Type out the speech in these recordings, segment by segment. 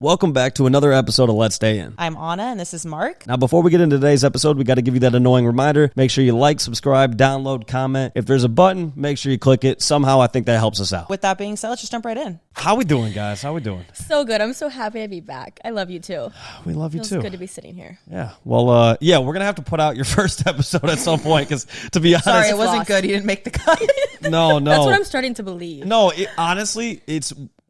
Welcome back to another episode of Let's Stay In. I'm Anna, and this is Mark. Now, before we get into today's episode, we got to give you that annoying reminder. Make sure you like, subscribe, download, comment. If there's a button, make sure you click it. Somehow, I think that helps us out. With that being said, let's just jump right in. How we doing, guys? How we doing? So good. I'm so happy to be back. I love you too. We love you too. It's good to be sitting here. Yeah. Well, we're going to have to put out your first episode at some point because, to be honest... Sorry, it wasn't good. You didn't make the cut. No. That's what I'm starting to believe. No, honestly,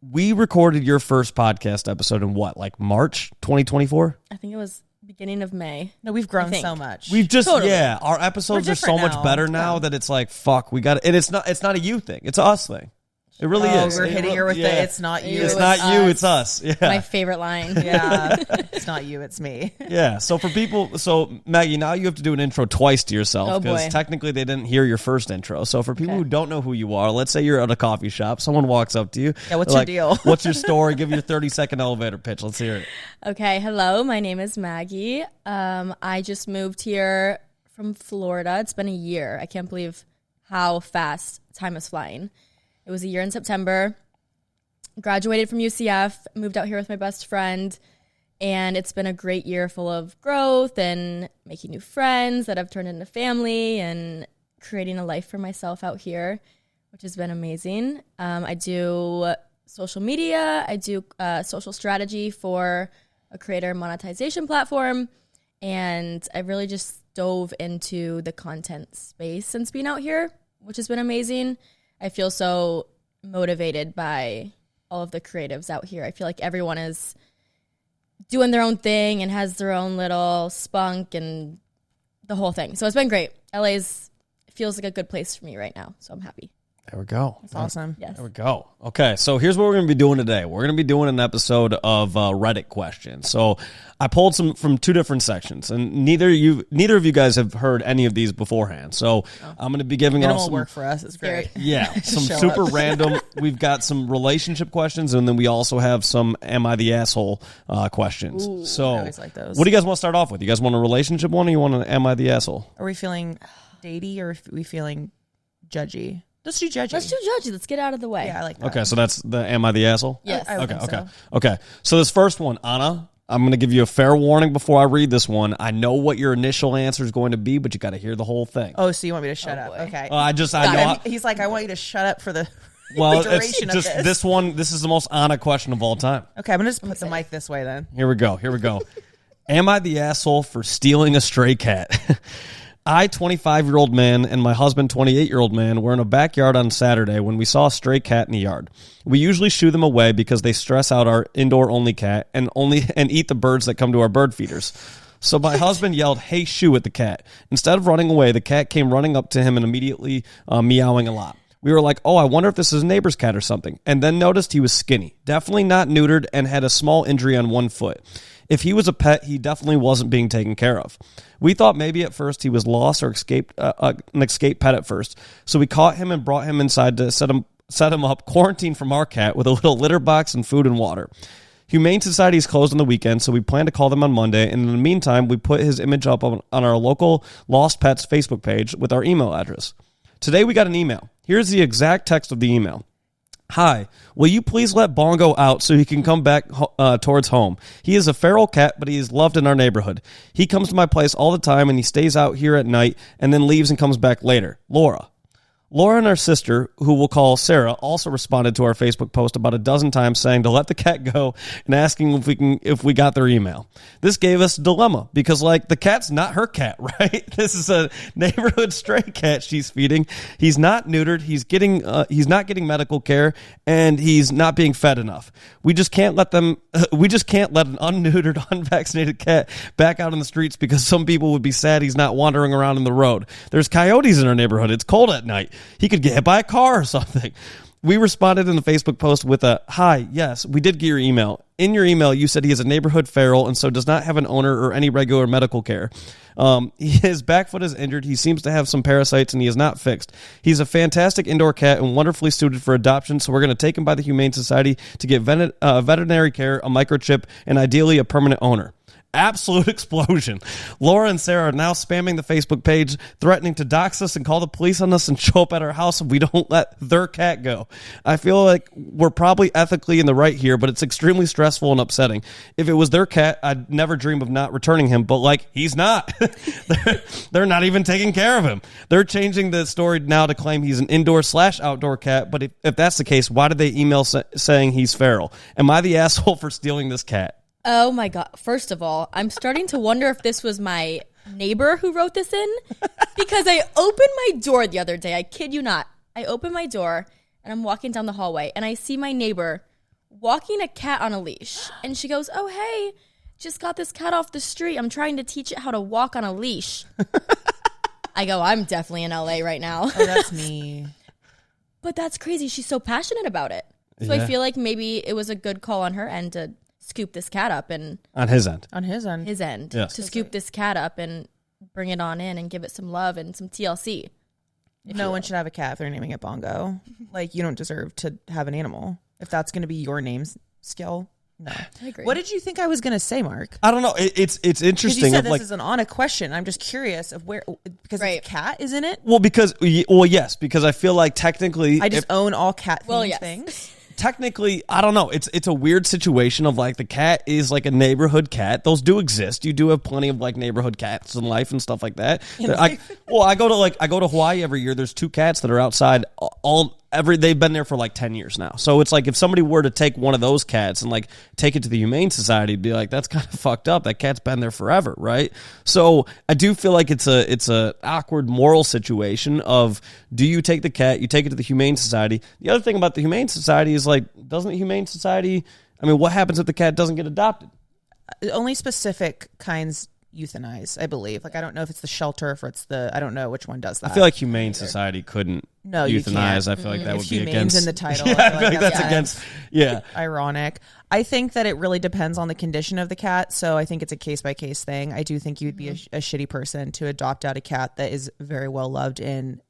we recorded your first podcast episode in what, like March 2024? I think it was beginning of May. No, we've grown so much. We've just, Totally. our episodes are so much better now that it's like, fuck, we got it. And it's not a you thing. It's a us thing. It really is. We're hitting her with the it's not you. It's not you, it's us. Yeah. My favorite line. Yeah. It's not you, it's me. Yeah. So for people, Maggie, now you have to do an intro twice to yourself because technically they didn't hear your first intro. So for people who don't know who you are, let's say you're at a coffee shop, someone walks up to you. Yeah, what's your deal? What's your story? Give your 30-second elevator pitch. Let's hear it. Okay. Hello. My name is Maggie. I just moved here from Florida. It's been a year. I can't believe how fast time is flying. It was a year in September. Graduated from UCF, moved out here with my best friend, and it's been a great year full of growth and making new friends that have turned into family and creating a life for myself out here, which has been amazing. I do social media. I do social strategy for a creator monetization platform, and I really just dove into the content space since being out here, which has been amazing. I feel so motivated by all of the creatives out here. I feel like everyone is doing their own thing and has their own little spunk and the whole thing. So it's been great. Feels like a good place for me right now, so I'm happy. There we go. That's awesome. Yes. There we go. Okay, so here's what we're going to be doing today. We're going to be doing an episode of Reddit questions. So I pulled some from two different sections, and neither of you guys have heard any of these beforehand. So I'm going to be giving It off won't some work for us. It's great. Yeah, some super random. We've got some relationship questions, and then we also have some "Am I the asshole?" Questions. Ooh, so I always like those. What do you guys want to start off with? You guys want a relationship one, or you want an "Am I the asshole"? Are we feeling datey or are we feeling judgy? Let's do judgy. Let's do judgy. Let's get out of the way. Yeah, I like that. Okay, so that's the "Am I the asshole"? Yes. I would think so. Okay. So this first one, Anna, I'm going to give you a fair warning before I read this one. I know what your initial answer is going to be, but you got to hear the whole thing. Oh, so you want me to shut up? boy. Okay. I know. He's like, I want you to shut up for the Well, the it's duration of just this. this one. This is the most Anna question of all time. Okay, I'm going to just put the mic this way then. Here we go. Am I the asshole for stealing a stray cat? I, 25-year-old man, and my husband, 28-year-old man, were in a backyard on Saturday when we saw a stray cat in the yard. We usually shoo them away because they stress out our indoor-only cat and eat the birds that come to our bird feeders. So my husband yelled, "Hey, shoo," at the cat. Instead of running away, the cat came running up to him and immediately meowing a lot. We were like, oh, I wonder if this is a neighbor's cat or something, and then noticed he was skinny, definitely not neutered, and had a small injury on one foot. If he was a pet, he definitely wasn't being taken care of. We thought maybe at first he was lost or an escaped pet at first, so we caught him and brought him inside to set him up, quarantined from our cat with a little litter box and food and water. Humane Society is closed on the weekend, so we plan to call them on Monday, and in the meantime, we put his image up on our local Lost Pets Facebook page with our email address. Today we got an email. Here's the exact text of the email. Hi, will you please let Bongo out so he can come back towards home? He is a feral cat, but he is loved in our neighborhood. He comes to my place all the time, and he stays out here at night and then leaves and comes back later. Laura and our sister, who we'll call Sarah, also responded to our Facebook post about a dozen times saying to let the cat go and asking if we got their email. This gave us a dilemma because, the cat's not her cat, right? This is a neighborhood stray cat she's feeding. He's not neutered. He's not getting medical care, and he's not being fed enough. We just can't let an unneutered, unvaccinated cat back out on the streets because some people would be sad he's not wandering around in the road. There's coyotes in our neighborhood. It's cold at night. He could get hit by a car or something. We responded in the Facebook post with a, "Hi, yes, we did get your email. In your email, you said he is a neighborhood feral and so does not have an owner or any regular medical care. His back foot is injured. He seems to have some parasites and he is not fixed. He's a fantastic indoor cat and wonderfully suited for adoption, so we're going to take him by the Humane Society to get veterinary care, a microchip, and ideally a permanent owner. Absolute explosion. Laura and Sarah are now spamming the Facebook page, threatening to dox us and call the police on us and show up at our house if we don't let their cat go. I feel like we're probably ethically in the right here, but it's extremely stressful and upsetting. If it was their cat, I'd never dream of not returning him, but like, he's not. They're not even taking care of him. They're changing the story now to claim he's an indoor/outdoor cat, but if that's the case, why did they email saying he's feral? Am I the asshole for stealing this cat? Oh my God. First of all, I'm starting to wonder if this was my neighbor who wrote this in, because I opened my door the other day. I kid you not. I opened my door and I'm walking down the hallway and I see my neighbor walking a cat on a leash. And she goes, "Oh, hey, just got this cat off the street. I'm trying to teach it how to walk on a leash." I go, I'm definitely in LA right now. Oh, that's me. But that's crazy. She's so passionate about it. So I feel like maybe it was a good call on her end to scoop this cat up and On his end. to scoop this cat up and bring it on in and give it some love and some TLC. No one should have a cat if they're naming it Bongo. Like, you don't deserve to have an animal if that's going to be your name's skill. No, I agree. What did you think I was going to say, Mark? I don't know. It's interesting. You said this is an honest question. I'm just curious of where, because it's a cat, isn't it? Well, yes, because I feel like technically I just own all cat themed things. Technically, I don't know. It's a weird situation of like the cat is like a neighborhood cat. Those do exist. You do have plenty of like neighborhood cats in life and stuff like that. I go to Hawaii every year. There's 2 cats that are outside they've been there for like 10 years now. So it's like if somebody were to take one of those cats and like take it to the Humane Society, it'd be like, that's kind of fucked up. That cat's been there forever, right? So I do feel like it's a awkward moral situation of, do you take the cat, you take it to the Humane Society? The other thing about the Humane Society is like, doesn't the Humane Society, I mean, what happens if the cat doesn't get adopted? Only specific kinds euthanize, I believe. Like, I don't know if it's the shelter, if it's I don't know which one does that. I feel like Humane Society couldn't euthanize. I feel like that would be against. In the title. Yeah, I feel like that's against. Yeah. Ironic. I think that it really depends on the condition of the cat. So I think it's a case by case thing. I do think you would be a shitty person to adopt out a cat that is very well loved in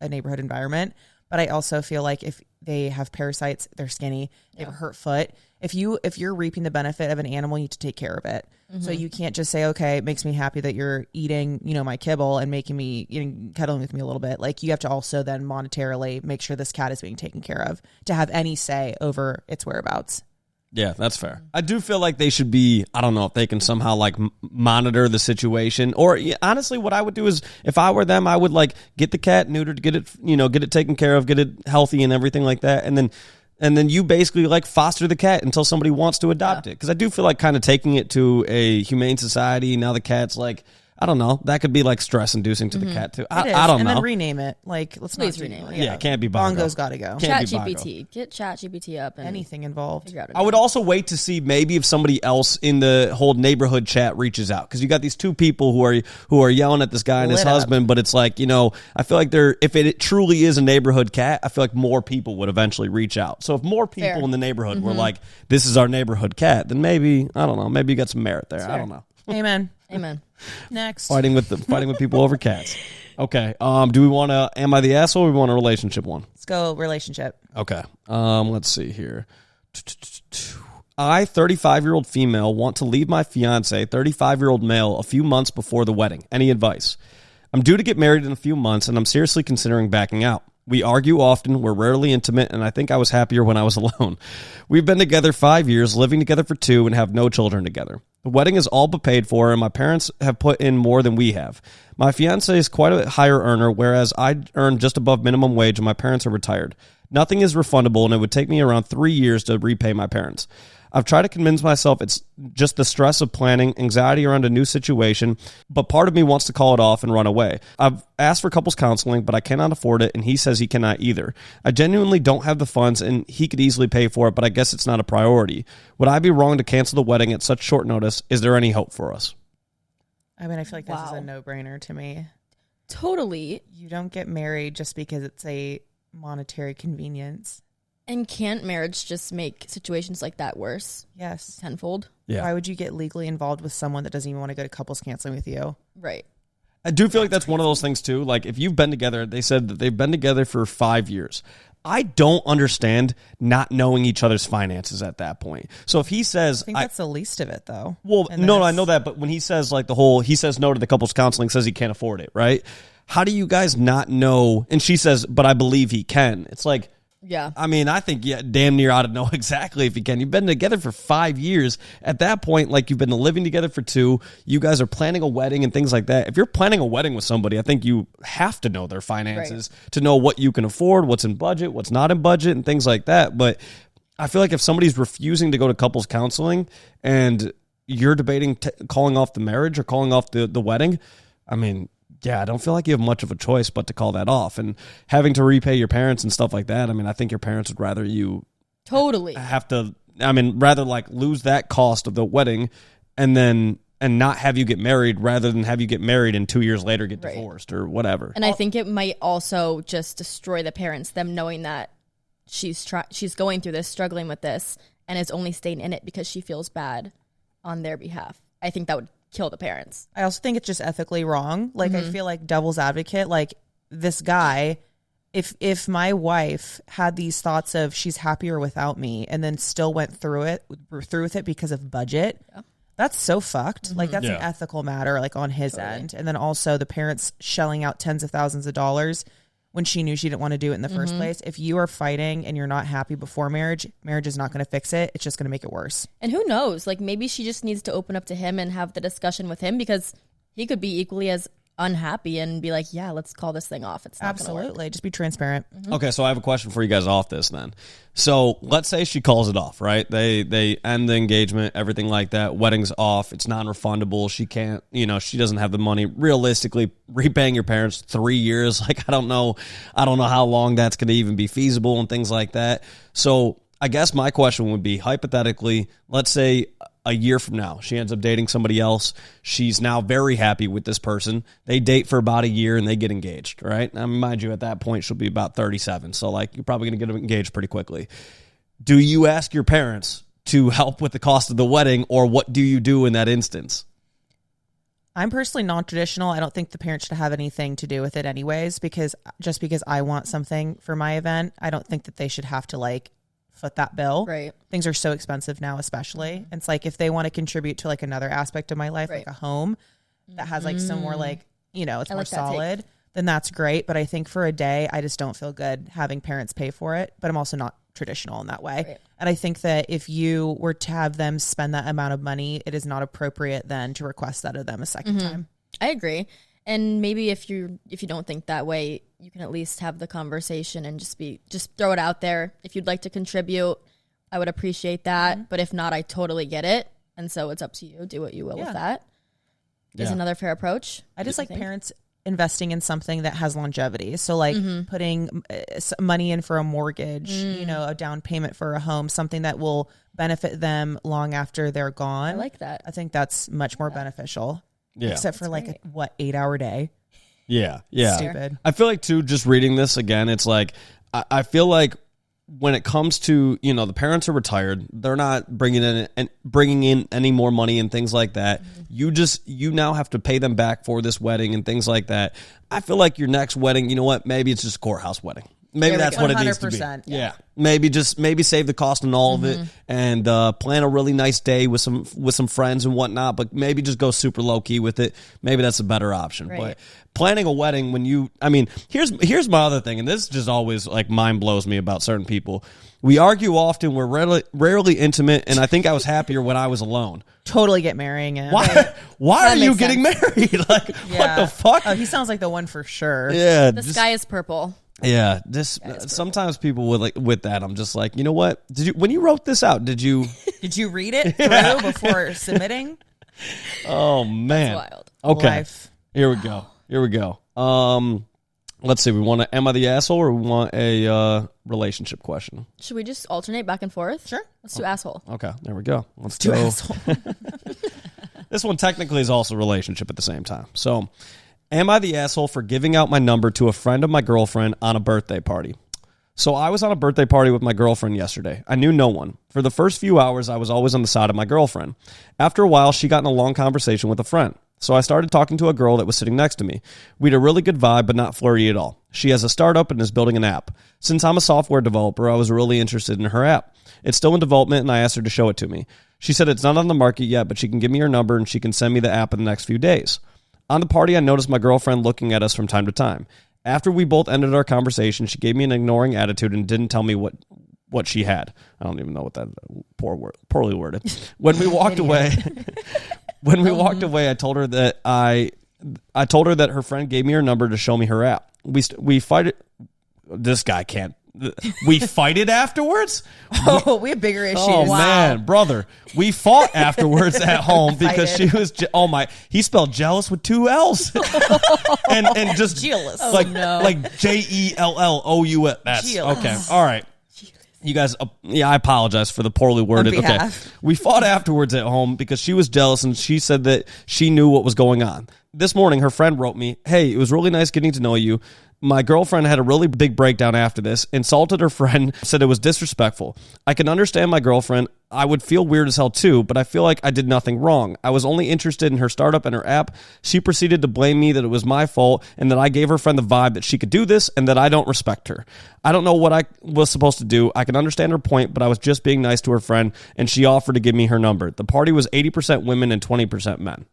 a neighborhood environment. But I also feel like if they have parasites, they're skinny, they have a hurt foot. If you're reaping the benefit of an animal, you need to take care of it. So you can't just say, okay, it makes me happy that you're eating, my kibble and making me, cuddling with me a little bit. Like, you have to also then monetarily make sure this cat is being taken care of to have any say over its whereabouts. Yeah, that's fair. I do feel like they should be, I don't know if they can somehow like monitor the situation, or honestly, what I would do is if I were them, I would like get the cat neutered, get it taken care of, get it healthy and everything like that. And then you basically like foster the cat until somebody wants to adopt it. Cause I do feel like kind of taking it to a humane society. Now the cat's like, I don't know. That could be like stress inducing to the cat too. I don't know. And then rename it. Like, let's Please not rename it. Yeah, it can't be Bongo. Bongo's got to go. ChatGPT. Get ChatGPT up and anything involved. Figure out I would also wait to see maybe if somebody else in the whole neighborhood chat reaches out, because you got these 2 people who are yelling at this guy and his husband, but it's like, I feel like if it truly is a neighborhood cat, I feel like more people would eventually reach out. So if more people in the neighborhood were like, this is our neighborhood cat, then maybe, I don't know, maybe you got some merit there. I don't know. Amen. Next. Fighting with people over cats. Okay. Do we want to am I the asshole or we want a relationship one? Let's go relationship. Okay. Let's see here. I, 35-year-old female, want to leave my fiance, 35-year-old male, a few months before the wedding. Any advice? I'm due to get married in a few months, and I'm seriously considering backing out. We argue often, we're rarely intimate, and I think I was happier when I was alone. We've been together 5 years, living together for 2, and have no children together. The wedding is all but paid for, and my parents have put in more than we have. My fiancé is quite a higher earner, whereas I earn just above minimum wage, and my parents are retired. Nothing is refundable, and it would take me around 3 years to repay my parents. I've tried to convince myself it's just the stress of planning, anxiety around a new situation, but part of me wants to call it off and run away. I've asked for couples counseling, but I cannot afford it, and he says he cannot either. I genuinely don't have the funds, and he could easily pay for it, but I guess it's not a priority. Would I be wrong to cancel the wedding at such short notice? Is there any hope for us? I mean, I feel like this is a no-brainer to me. Totally. You don't get married just because it's a monetary convenience. And can't marriage just make situations like that worse? Yes. Tenfold? Yeah. Why would you get legally involved with someone that doesn't even want to go to couples counseling with you? Right. I do feel like that's one of those things too. Like if you've been together, they said that they've been together for 5 years. I don't understand not knowing each other's finances at that point. So if he says, I think that's the least of it, though. well, no, I know that, but when he says like he says no to the couples counseling, says he can't afford it, right? How do you guys not know? And she says, but I believe he can. It's like, Yeah. I mean, I think damn near ought to know exactly if you can. You've been together for 5 years. At that point, like you've been living together for 2. You guys are planning a wedding and things like that. If you're planning a wedding with somebody, I think you have to know their finances to know what you can afford, what's in budget, what's not in budget, and things like that. But I feel like if somebody's refusing to go to couples counseling and you're debating calling off the marriage or calling off the wedding, I mean, yeah, I don't feel like you have much of a choice but to call that off. And having to repay your parents and stuff like that, I mean, I think your parents would rather you totally have to, I mean, rather like lose that cost of the wedding and not have you get married rather than have you get married and 2 years later get divorced or whatever. And I think it might also just destroy the parents, them knowing that she's going through this, struggling with this, and is only staying in it because she feels bad on their behalf. I think that would kill the parents. I also think it's just ethically wrong. Like, I feel like devil's advocate, like this guy, if my wife had these thoughts of she's happier without me and then still went through with it because of budget, that's so fucked. Like, that's an ethical matter, like on his end. And then also the parents shelling out tens of thousands of dollars when she knew she didn't want to do it in the first place. If you are fighting and you're not happy before marriage is not going to fix it. It's just going to make it worse. And who knows? Like, maybe she just needs to open up to him and have the discussion with him, because he could be equally as unhappy and be like, yeah, let's call this thing off. It's not Absolutely. Just be transparent. Okay, so I have a question for you guys off this then. So let's say she calls it off, right? They end the engagement, everything like that. Wedding's off. It's non-refundable. She can't, she doesn't have the money. Realistically, repaying your parents 3 years, like I don't know how long that's going to even be feasible and things like that. So I guess my question would be, hypothetically, let's say a year from now, she ends up dating somebody else. She's now very happy with this person. They date for about a year and they get engaged, right? Now, mind you, at that point, she'll be about 37. So, like, you're probably going to get engaged pretty quickly. Do you ask your parents to help with the cost of the wedding, or what do you do in that instance? I'm personally non-traditional. I don't think the parents should have anything to do with it anyways, because just because I want something for my event, I don't think that they should have to, like, foot that bill. Right. Things are so expensive now, especially. It's like if they want to contribute to like another aspect of my life, like a home that has like some more like, it's more solid, then that's great. But I think for a day, I just don't feel good having parents pay for it. But I'm also not traditional in that way. Right. And I think that if you were to have them spend that amount of money, it is not appropriate then to request that of them a second time. I agree. And maybe if you don't think that way, you can at least have the conversation and just throw it out there. If you'd like to contribute, I would appreciate that. But if not, I totally get it. And so it's up to you. Do what you will with that. Is another fair approach. I just like parents investing in something that has longevity. So like putting money in for a mortgage, a down payment for a home, something that will benefit them long after they're gone. I like that. I think that's much more beneficial. Yeah. Except for like 8-hour day. Yeah. Stupid. I feel like too, just reading this again, it's like, I feel like when it comes to, the parents are retired, they're not bringing in any more money and things like that. You now have to pay them back for this wedding and things like that. I feel like your next wedding, you know what? Maybe it's just a courthouse wedding. Maybe that's what it needs to be. Yeah. Maybe save the cost on all of it and plan a really nice day with some friends and whatnot, but maybe just go super low key with it. Maybe that's a better option. Right. But planning a wedding here's my other thing, and this just always like mind blows me about certain people. We argue often, we're rarely intimate, and I think I was happier when I was alone. Totally get marrying him. Why are you getting married? Like, what the fuck? Oh, he sounds like the one for sure. Yeah. The sky is purple. Yeah, sometimes people with that, I'm just like, you know what? When you wrote this out, did you read it through before submitting? Oh man, that's wild. Okay, Life. Here we go. Let's see. We want a "Am I the asshole?" or we want a relationship question. Should we just alternate back and forth? Sure. Let's do asshole. Okay, there we go. Let's do go. asshole. This one technically is also relationship at the same time. So, am I the asshole for giving out my number to a friend of my girlfriend on a birthday party? So I was on a birthday party with my girlfriend yesterday. I knew no one. For the first few hours, I was always on the side of my girlfriend. After a while, she got in a long conversation with a friend. So I started talking to a girl that was sitting next to me. We had a really good vibe, but not flirty at all. She has a startup and is building an app. Since I'm a software developer, I was really interested in her app. It's still in development, and I asked her to show it to me. She said it's not on the market yet, but she can give me her number and she can send me the app in the next few days. On the party, I noticed my girlfriend looking at us from time to time. After we both ended our conversation, she gave me an ignoring attitude and didn't tell me what she had. I don't even know what that poorly worded. When we walked away, I told her that I told her that her friend gave me her number to show me her app. We fight it. This guy can't. We fight it afterwards? Oh, we have bigger issues. Oh, man, brother. We fought afterwards at home because she was, he spelled jealous with 2 L's. and just jealous. Like JELLOUS. That's okay. All right. You guys, I apologize for the poorly worded. Okay. We fought afterwards at home because she was jealous and she said that she knew what was going on. This morning, her friend wrote me, "Hey, it was really nice getting to know you. My girlfriend had a really big breakdown after this, insulted her friend, said it was disrespectful. I can understand my girlfriend. I would feel weird as hell too, but I feel like I did nothing wrong. I was only interested in her startup and her app. She proceeded to blame me that it was my fault and that I gave her friend the vibe that she could do this and that I don't respect her. I don't know what I was supposed to do. I can understand her point, but I was just being nice to her friend, and she offered to give me her number. The party was 80% women and 20% men."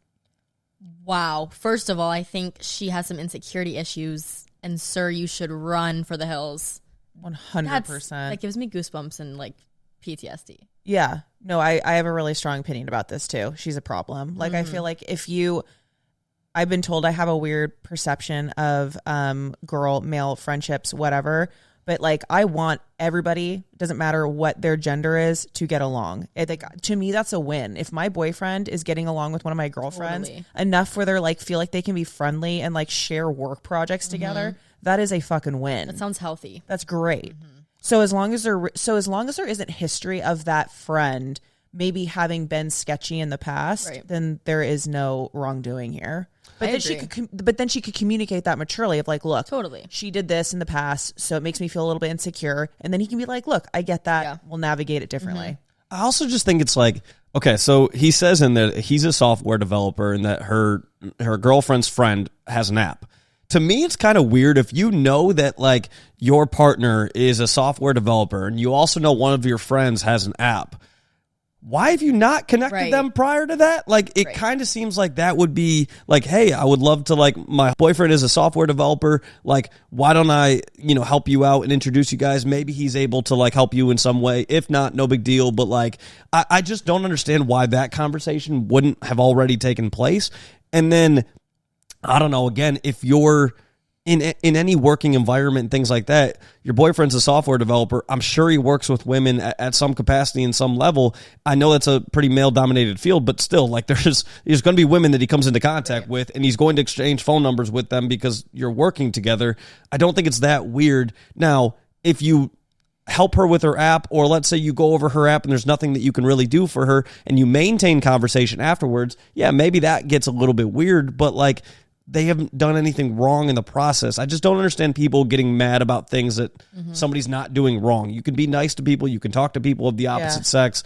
Wow. First of all, I think she has some insecurity issues. And sir, you should run for the hills. 100%. That gives me goosebumps and like PTSD. Yeah. No, I have a really strong opinion about this too. She's a problem. Like, I feel like I've been told I have a weird perception of male friendships, whatever. But like, I want everybody, doesn't matter what their gender is, to get along. To me, that's a win. If my boyfriend is getting along with one of my girlfriends enough where they're like, feel like they can be friendly and like share work projects together, that is a fucking win. That sounds healthy. That's great. So as long as there isn't history of that friend maybe having been sketchy in the past, then there is no wrongdoing here. But then she could communicate that maturely of like, look, totally, she did this in the past, so it makes me feel a little bit insecure. And then he can be like, look, I get that. Yeah. We'll navigate it differently. I also just think it's like, okay, so he says in there he's a software developer and that her girlfriend's friend has an app. To me, it's kind of weird if you know that like your partner is a software developer and you also know one of your friends has an app. Why have you not connected them prior to that? Like, it kind of seems like that would be like, hey, I would love to, like, my boyfriend is a software developer. Like, why don't I, help you out and introduce you guys? Maybe he's able to, like, help you in some way. If not, no big deal. But, like, I just don't understand why that conversation wouldn't have already taken place. And then, I don't know, again, if you're in any working environment and things like that, your boyfriend's a software developer. I'm sure he works with women at some capacity and some level. I know that's a pretty male-dominated field, but still, like there's going to be women that he comes into contact with, and he's going to exchange phone numbers with them because you're working together. I don't think it's that weird. Now, if you help her with her app, or let's say you go over her app and there's nothing that you can really do for her, and you maintain conversation afterwards, yeah, maybe that gets a little bit weird, but like, they haven't done anything wrong in the process. I just don't understand people getting mad about things that somebody's not doing wrong. You can be nice to people. You can talk to people of the opposite sex.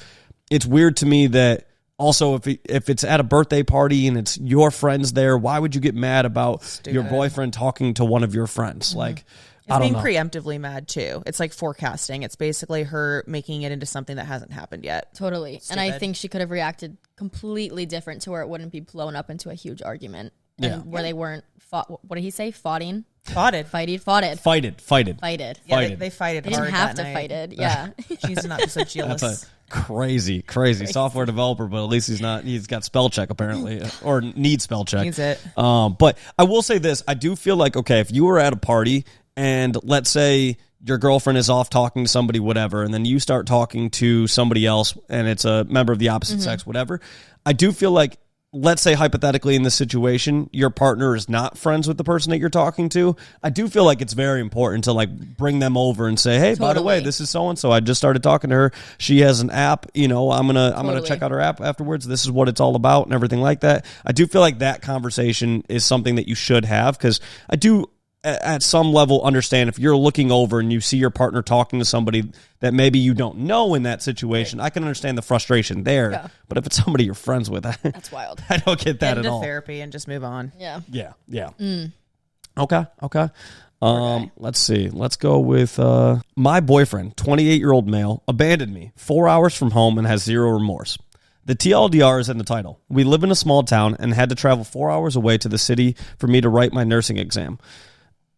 It's weird to me that also if it's at a birthday party and it's your friends there, why would you get mad about your boyfriend talking to one of your friends? Like, I don't know. It's being preemptively mad too. It's like forecasting. It's basically her making it into something that hasn't happened yet. Totally. Stupid. And I think she could have reacted completely different to where it wouldn't be blown up into a huge argument. Where they weren't fought. What did he say? Foughting? Foughted. Fighted. Fighted. Yeah, they fighted. They didn't have to fight it. Yeah. She's not so jealous. That's a crazy software developer, but at least he's got spell check apparently, or needs spell check. Needs it. But I will say this. I do feel like, okay, if you were at a party and let's say your girlfriend is off talking to somebody, whatever, and then you start talking to somebody else and it's a member of the opposite sex, whatever, I do feel like, let's say hypothetically in this situation, your partner is not friends with the person that you're talking to. I do feel like it's very important to like bring them over and say, hey, by the way, this is so-and-so. I just started talking to her. She has an app, I'm going to check out her app afterwards. This is what it's all about and everything like that. I do feel like that conversation is something that you should have, because at some level understand if you're looking over and you see your partner talking to somebody that maybe you don't know in that situation. I can understand the frustration there. Yeah. But if it's somebody you're friends with, that's wild. I don't get that at all. Therapy and just move on. Yeah. Yeah. Okay. Let's see. Let's go with my boyfriend, 28-year-old male, abandoned me 4 hours from home and has zero remorse. The TLDR is in the title. We live in a small town and had to travel 4 hours away to the city for me to write my nursing exam.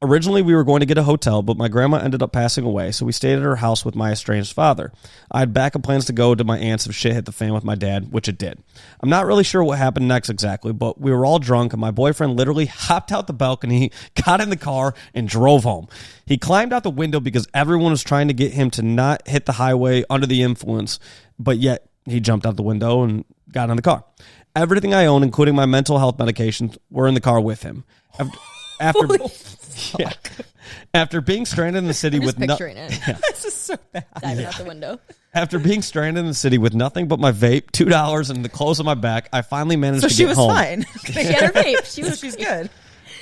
Originally, we were going to get a hotel, but my grandma ended up passing away, so we stayed at her house with my estranged father. I had backup plans to go to my aunt's if shit hit the fan with my dad, which it did. I'm not really sure what happened next exactly, but we were all drunk, and my boyfriend literally hopped out the balcony, got in the car, and drove home. He climbed out the window because everyone was trying to get him to not hit the highway under the influence, but yet he jumped out the window and got in the car. Everything I own, including my mental health medications, were in the car with him. After being stranded in the city with picturing it. Yeah. This is so bad. Diving out the window. After being stranded in the city with nothing but my vape, $2, and the clothes on my back, I finally managed to get home. So she was fine. She had her vape. She's good.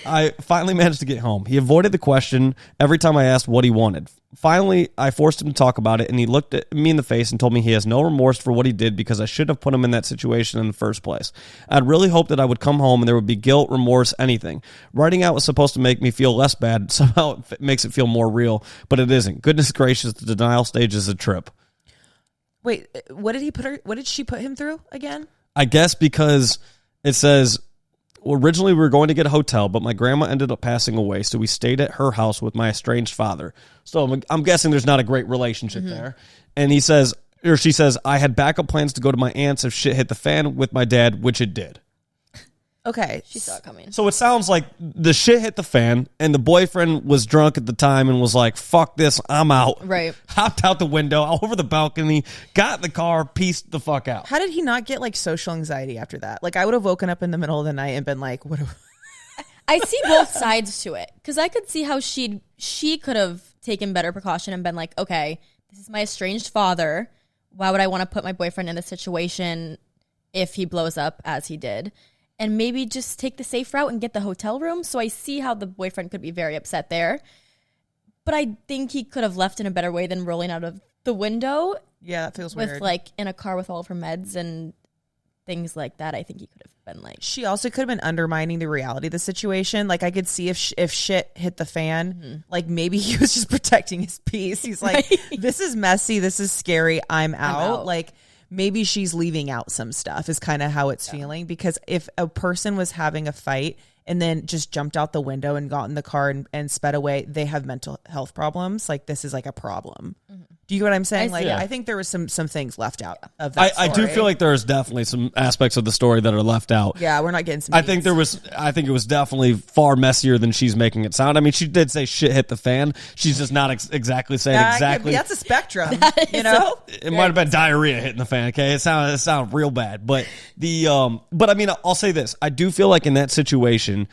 I finally managed to get home. He avoided the question every time I asked what he wanted. Finally, I forced him to talk about it, and he looked at me in the face and told me he has no remorse for what he did because I should have put him in that situation in the first place. I'd really hoped that I would come home and there would be guilt, remorse, anything. Writing out was supposed to make me feel less bad. Somehow it makes it feel more real, but it isn't. Goodness gracious, the denial stage is a trip. Wait, what did she put him through again? I guess because it says... Originally, we were going to get a hotel, but my grandma ended up passing away, so we stayed at her house with my estranged father. So I'm guessing there's not a great relationship there. And she says, I had backup plans to go to my aunt's if shit hit the fan with my dad, which it did. Okay. She saw it coming. So it sounds like the shit hit the fan, and the boyfriend was drunk at the time and was like, fuck this, I'm out. Right. Hopped out the window, over the balcony, got in the car, pieced the fuck out. How did he not get like social anxiety after that? Like I would have woken up in the middle of the night and been like, what? I see both sides to it because I could see how she could have taken better precaution and been like, okay, this is my estranged father. Why would I want to put my boyfriend in this situation if he blows up as he did? And maybe just take the safe route and get the hotel room. So I see how the boyfriend could be very upset there. But I think he could have left in a better way than rolling out of the window. Yeah, that feels weird. With like in a car with all of her meds and things like that. I think he could have been like. She also could have been undermining the reality of the situation. Like I could see if shit hit the fan, like maybe he was just protecting his peace. He's like, this is messy. This is scary. I'm out. Like, maybe she's leaving out some stuff is kind of how it's feeling. Because if a person was having a fight and then just jumped out the window and got in the car and sped away, they have mental health problems. Like this is like a problem. Do you get what I'm saying? I think there was some things left out of that story. I do feel like there's definitely some aspects of the story that are left out. Yeah, we're not getting some. I think it was definitely far messier than she's making it sound. I mean, she did say shit hit the fan. She's just not exactly saying exactly. That's a spectrum, you know? It might have been diarrhea hitting the fan, okay? It sounded real bad. But but I mean, I'll say this. I do feel like in that situation,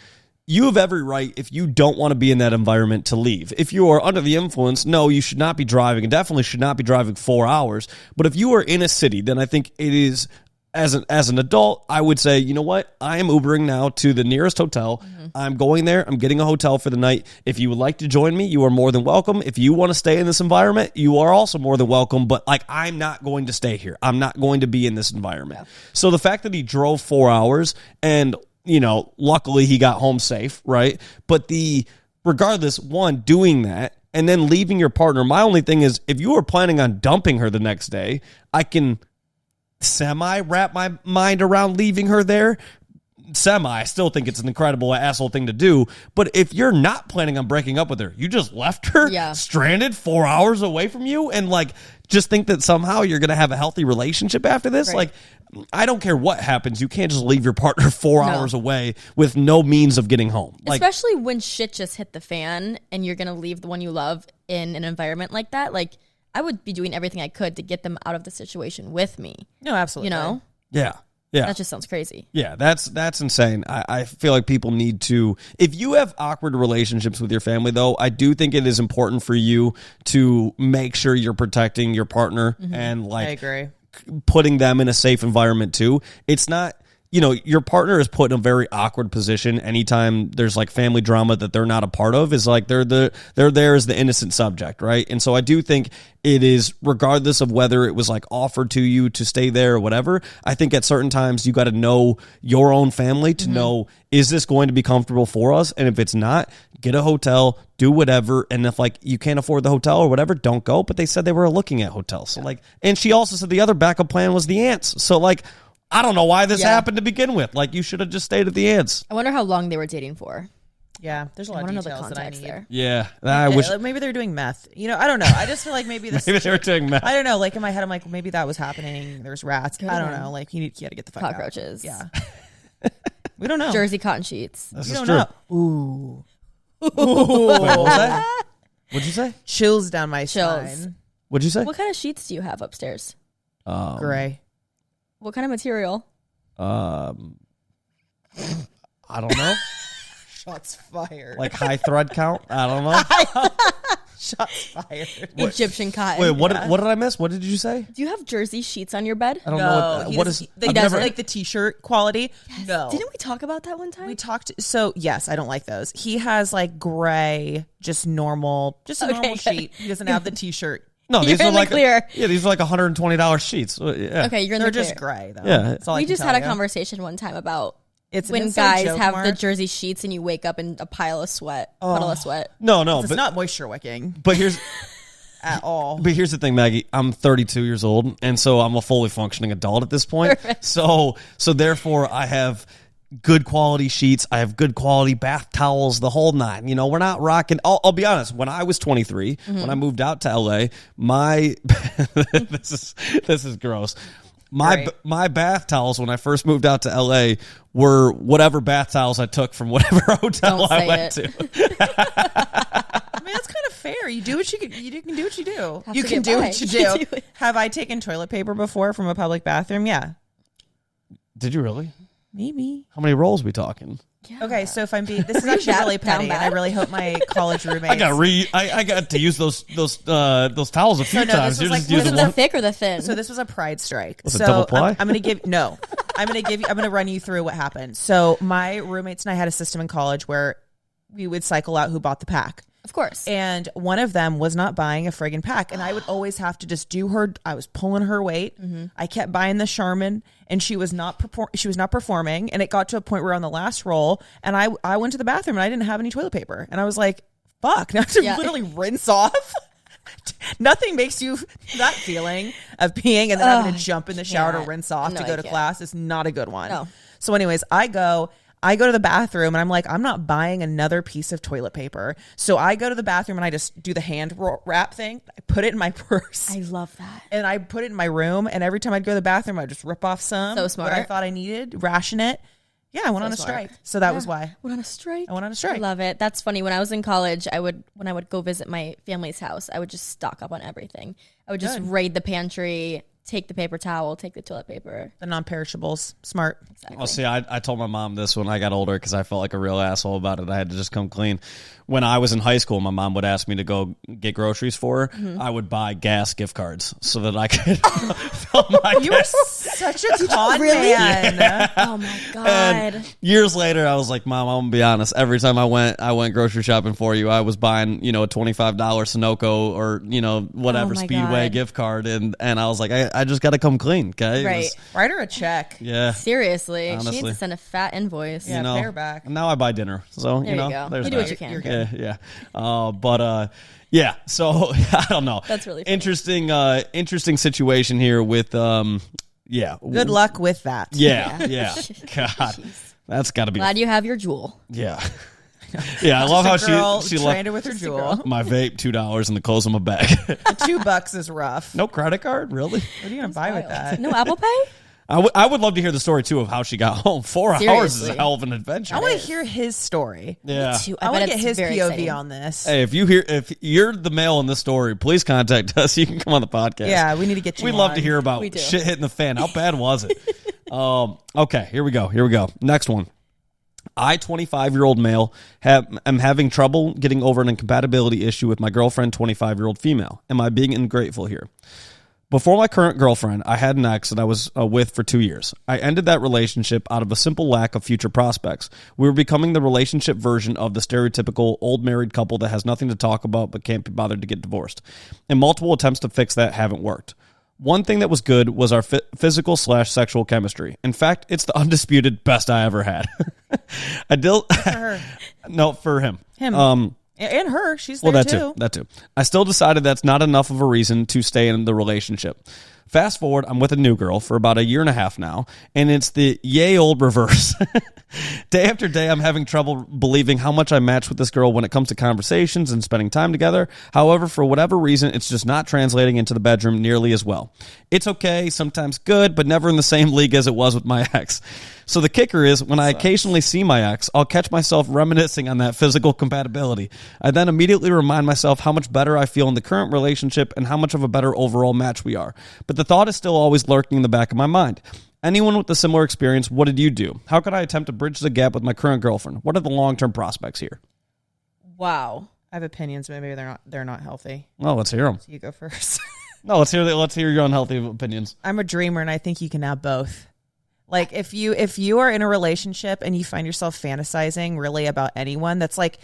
you have every right, if you don't want to be in that environment, to leave. If you are under the influence, no, you should not be driving, and definitely should not be driving 4 hours. But if you are in a city, then I think it is, as an adult, I would say, you know what? I am Ubering now to the nearest hotel. I'm going there. I'm getting a hotel for the night. If you would like to join me, you are more than welcome. If you want to stay in this environment, you are also more than welcome. But like, I'm not going to stay here. I'm not going to be in this environment. Yeah. So the fact that he drove 4 hours and luckily he got home safe, right? But regardless, doing that and then leaving your partner, my only thing is if you were planning on dumping her the next day, I can wrap my mind around leaving her there. I still think it's an incredible asshole thing to do. But if you're not planning on breaking up with her, you just left her stranded 4 hours away from you and like just think that somehow you're going to have a healthy relationship after this. Right. Like, I don't care what happens. You can't just leave your partner 4 hours away with no means of getting home. Like, especially when shit just hit the fan and you're going to leave the one you love in an environment like that. Like, I would be doing everything I could to get them out of the situation with me. No, absolutely. Yeah. That just sounds crazy. Yeah, that's insane. I feel like people need to, if you have awkward relationships with your family, though, I do think it is important for you to make sure you're protecting your partner and like I agree. Putting them in a safe environment too. It's not your partner is put in a very awkward position anytime there's like family drama that they're not a part of. Is like they're there as the innocent subject, right? And so I do think it is, regardless of whether it was like offered to you to stay there or whatever, I think at certain times you got to know your own family to know, is this going to be comfortable for us? And if it's not, get a hotel, do whatever. And if like you can't afford the hotel or whatever, don't go. But they said they were looking at hotels. So like, and she also said the other backup plan was the aunts. So like, I don't know why this happened to begin with. Like, you should have just stayed at the aunts. I wonder how long they were dating for. Yeah, there's a lot of details that I need. there. Yeah, I wish. Maybe they're doing meth. I don't know. I just feel like maybe this. Maybe they were doing meth. I don't know. Like in my head, I'm like, maybe that was happening. There's rats. I don't know. Like you had to get the fuck Cockroaches. out. Yeah. We don't know. Jersey cotton sheets. This We is don't true. know. Ooh. Wait, what was that? What'd you say? Chills down my Chills. spine. What'd you say? What kind of sheets do you have upstairs? Gray. What kind of material? I don't know. Shots fired. Like high thread count? I don't know. Shots fired. Egyptian cotton. Wait, what did I miss? What did you say? Do you have jersey sheets on your bed? I don't No, know what is. He I've doesn't never- like the t-shirt quality. No. Didn't we talk about that one time? We talked. So yes, I don't like those. He has like gray, just a normal good. sheet. He doesn't have the t-shirt. No, these You're are in the like clear. these are like $120 sheets. Yeah. Okay, you're in They're the clear. just gray though. Yeah. That's all I We can just tell had a you. conversation one time about It's an when inside guys joke, have the Mark. jersey sheets and you wake up in a pile of sweat, puddle of sweat. No, It's but not moisture wicking but here's at all. But here's the thing, Maggie. I'm 32 years old, and so I'm a fully functioning adult at this point. Perfect. So therefore, I have good quality sheets. I have good quality bath towels, the whole nine. We're not rocking. I'll be honest. When I was 23, when I moved out to LA, my this is gross. My bath towels when I first moved out to LA were whatever bath towels I took from whatever hotel Don't I say went it. to. I mean, that's kind of fair. You do what you can. You can do what you do. Have You to can get do by. what you You can do. do it. Have I taken toilet paper before from a public bathroom? Yeah, Did you really? maybe. How many rolls we talking? Yeah. Okay, so if I'm being, this is actually that really down petty, and I bad? really hope my college roommates. I got to use those towels a few no, times. this You're was just like- using The one. thick or the thin? So this was a pride strike. Was it so double ply? I'm going to run you through what happened. So my roommates and I had a system in college where we would cycle out who bought the pack. of course. And one of them was not buying a friggin' pack. And I would always have to just do her. I was pulling her weight. I kept buying the Charmin and she was not performing. And it got to a point where on the last roll and I went to the bathroom and I didn't have any toilet paper. And I was like, fuck, now I have to Yeah. literally rinse off. Nothing makes you that feeling of peeing and then having to jump in the shower to can't. rinse off No, to go I to can't. class is not a good one. No. So anyways, I go to the bathroom and I'm like, I'm not buying another piece of toilet paper. So I go to the bathroom and I just do the hand wrap thing. I put it in my purse. I love that. And I put it in my room. And every time I'd go to the bathroom, I'd just rip off some. So smart. What I thought I needed, ration it. Yeah, I went on a smart. strike. So that was why. Went on a strike. I went on a I strike. love it. That's funny. When I was in college, when I would go visit my family's house, I would just stock up on everything. I would just raid the pantry, take the paper towel, take the toilet paper. The non-perishables. Smart. Exactly. Well, see, I told my mom this when I got older because I felt like a real asshole about it. I had to just come clean. When I was in high school, my mom would ask me to go get groceries for her. I would buy gas gift cards so that I could fill my You were gas. such a con really? man. Oh my god. And years later, I was like, Mom, I'm gonna be honest. Every time I went grocery shopping for you. I was buying, a $25 Sunoco or whatever Oh my Speedway God. gift card, and I was like, I just got to come clean, okay? It Right. was- Write her a check. yeah. Seriously, she needs Honestly. to send a fat invoice. Yeah, pay her back. Now I buy dinner, so There you go. there's You do that. what you can. You're good. Yeah. Yeah. So I don't know. That's really funny. interesting situation here with Good luck with that. Yeah. God, that's got to be. Glad you have your jewel. Yeah. Yeah, I love how Just a girl she trained her left with her jewel. my vape $2 and the clothes in my bag. $2 is rough. No credit card, really? What are you gonna buy with that? No Apple Pay? I would love to hear the story too of how she got home. 4 hours is Seriously. a hell of an adventure. I want to hear his story. Yeah. Too. I want bet to get it's his very POV exciting. on this. Hey, if you're the male in this story, please contact us. You can come on the podcast. Yeah, we need to get you. We'd love on. to hear about We do. shit hitting the fan. How bad was it? Okay, here we go. Next one. I, 25-year-old male, am having trouble getting over an incompatibility issue with my girlfriend, 25-year-old female. Am I being ungrateful here? Before my current girlfriend, I had an ex that I was with for 2 years. I ended that relationship out of a simple lack of future prospects. We were becoming the relationship version of the stereotypical old married couple that has nothing to talk about but can't be bothered to get divorced. And multiple attempts to fix that haven't worked. One thing that was good was our physical/sexual chemistry. In fact, it's the undisputed best I ever had. For her. No, for him. And her. She's there too. That too. I still decided that's not enough of a reason to stay in the relationship. Fast forward, I'm with a new girl for about a year and a half now, and it's the yay old reverse. Day after day, I'm having trouble believing how much I match with this girl when it comes to conversations and spending time together. However, for whatever reason, it's just not translating into the bedroom nearly as well. It's okay, sometimes good, but never in the same league as it was with my ex. So the kicker is, when I occasionally see my ex, I'll catch myself reminiscing on that physical compatibility. I then immediately remind myself how much better I feel in the current relationship and how much of a better overall match we are. But the thought is still always lurking in the back of my mind. Anyone with a similar experience, what did you do? How could I attempt to bridge the gap with my current girlfriend? What are the long-term prospects here? Wow. I have opinions, but maybe they're not healthy. Oh, let's hear them. So you go first. No, let's hear your unhealthy opinions. I'm a dreamer, and I think you can have both. Like, if you are in a relationship and you find yourself fantasizing really about anyone, that's like,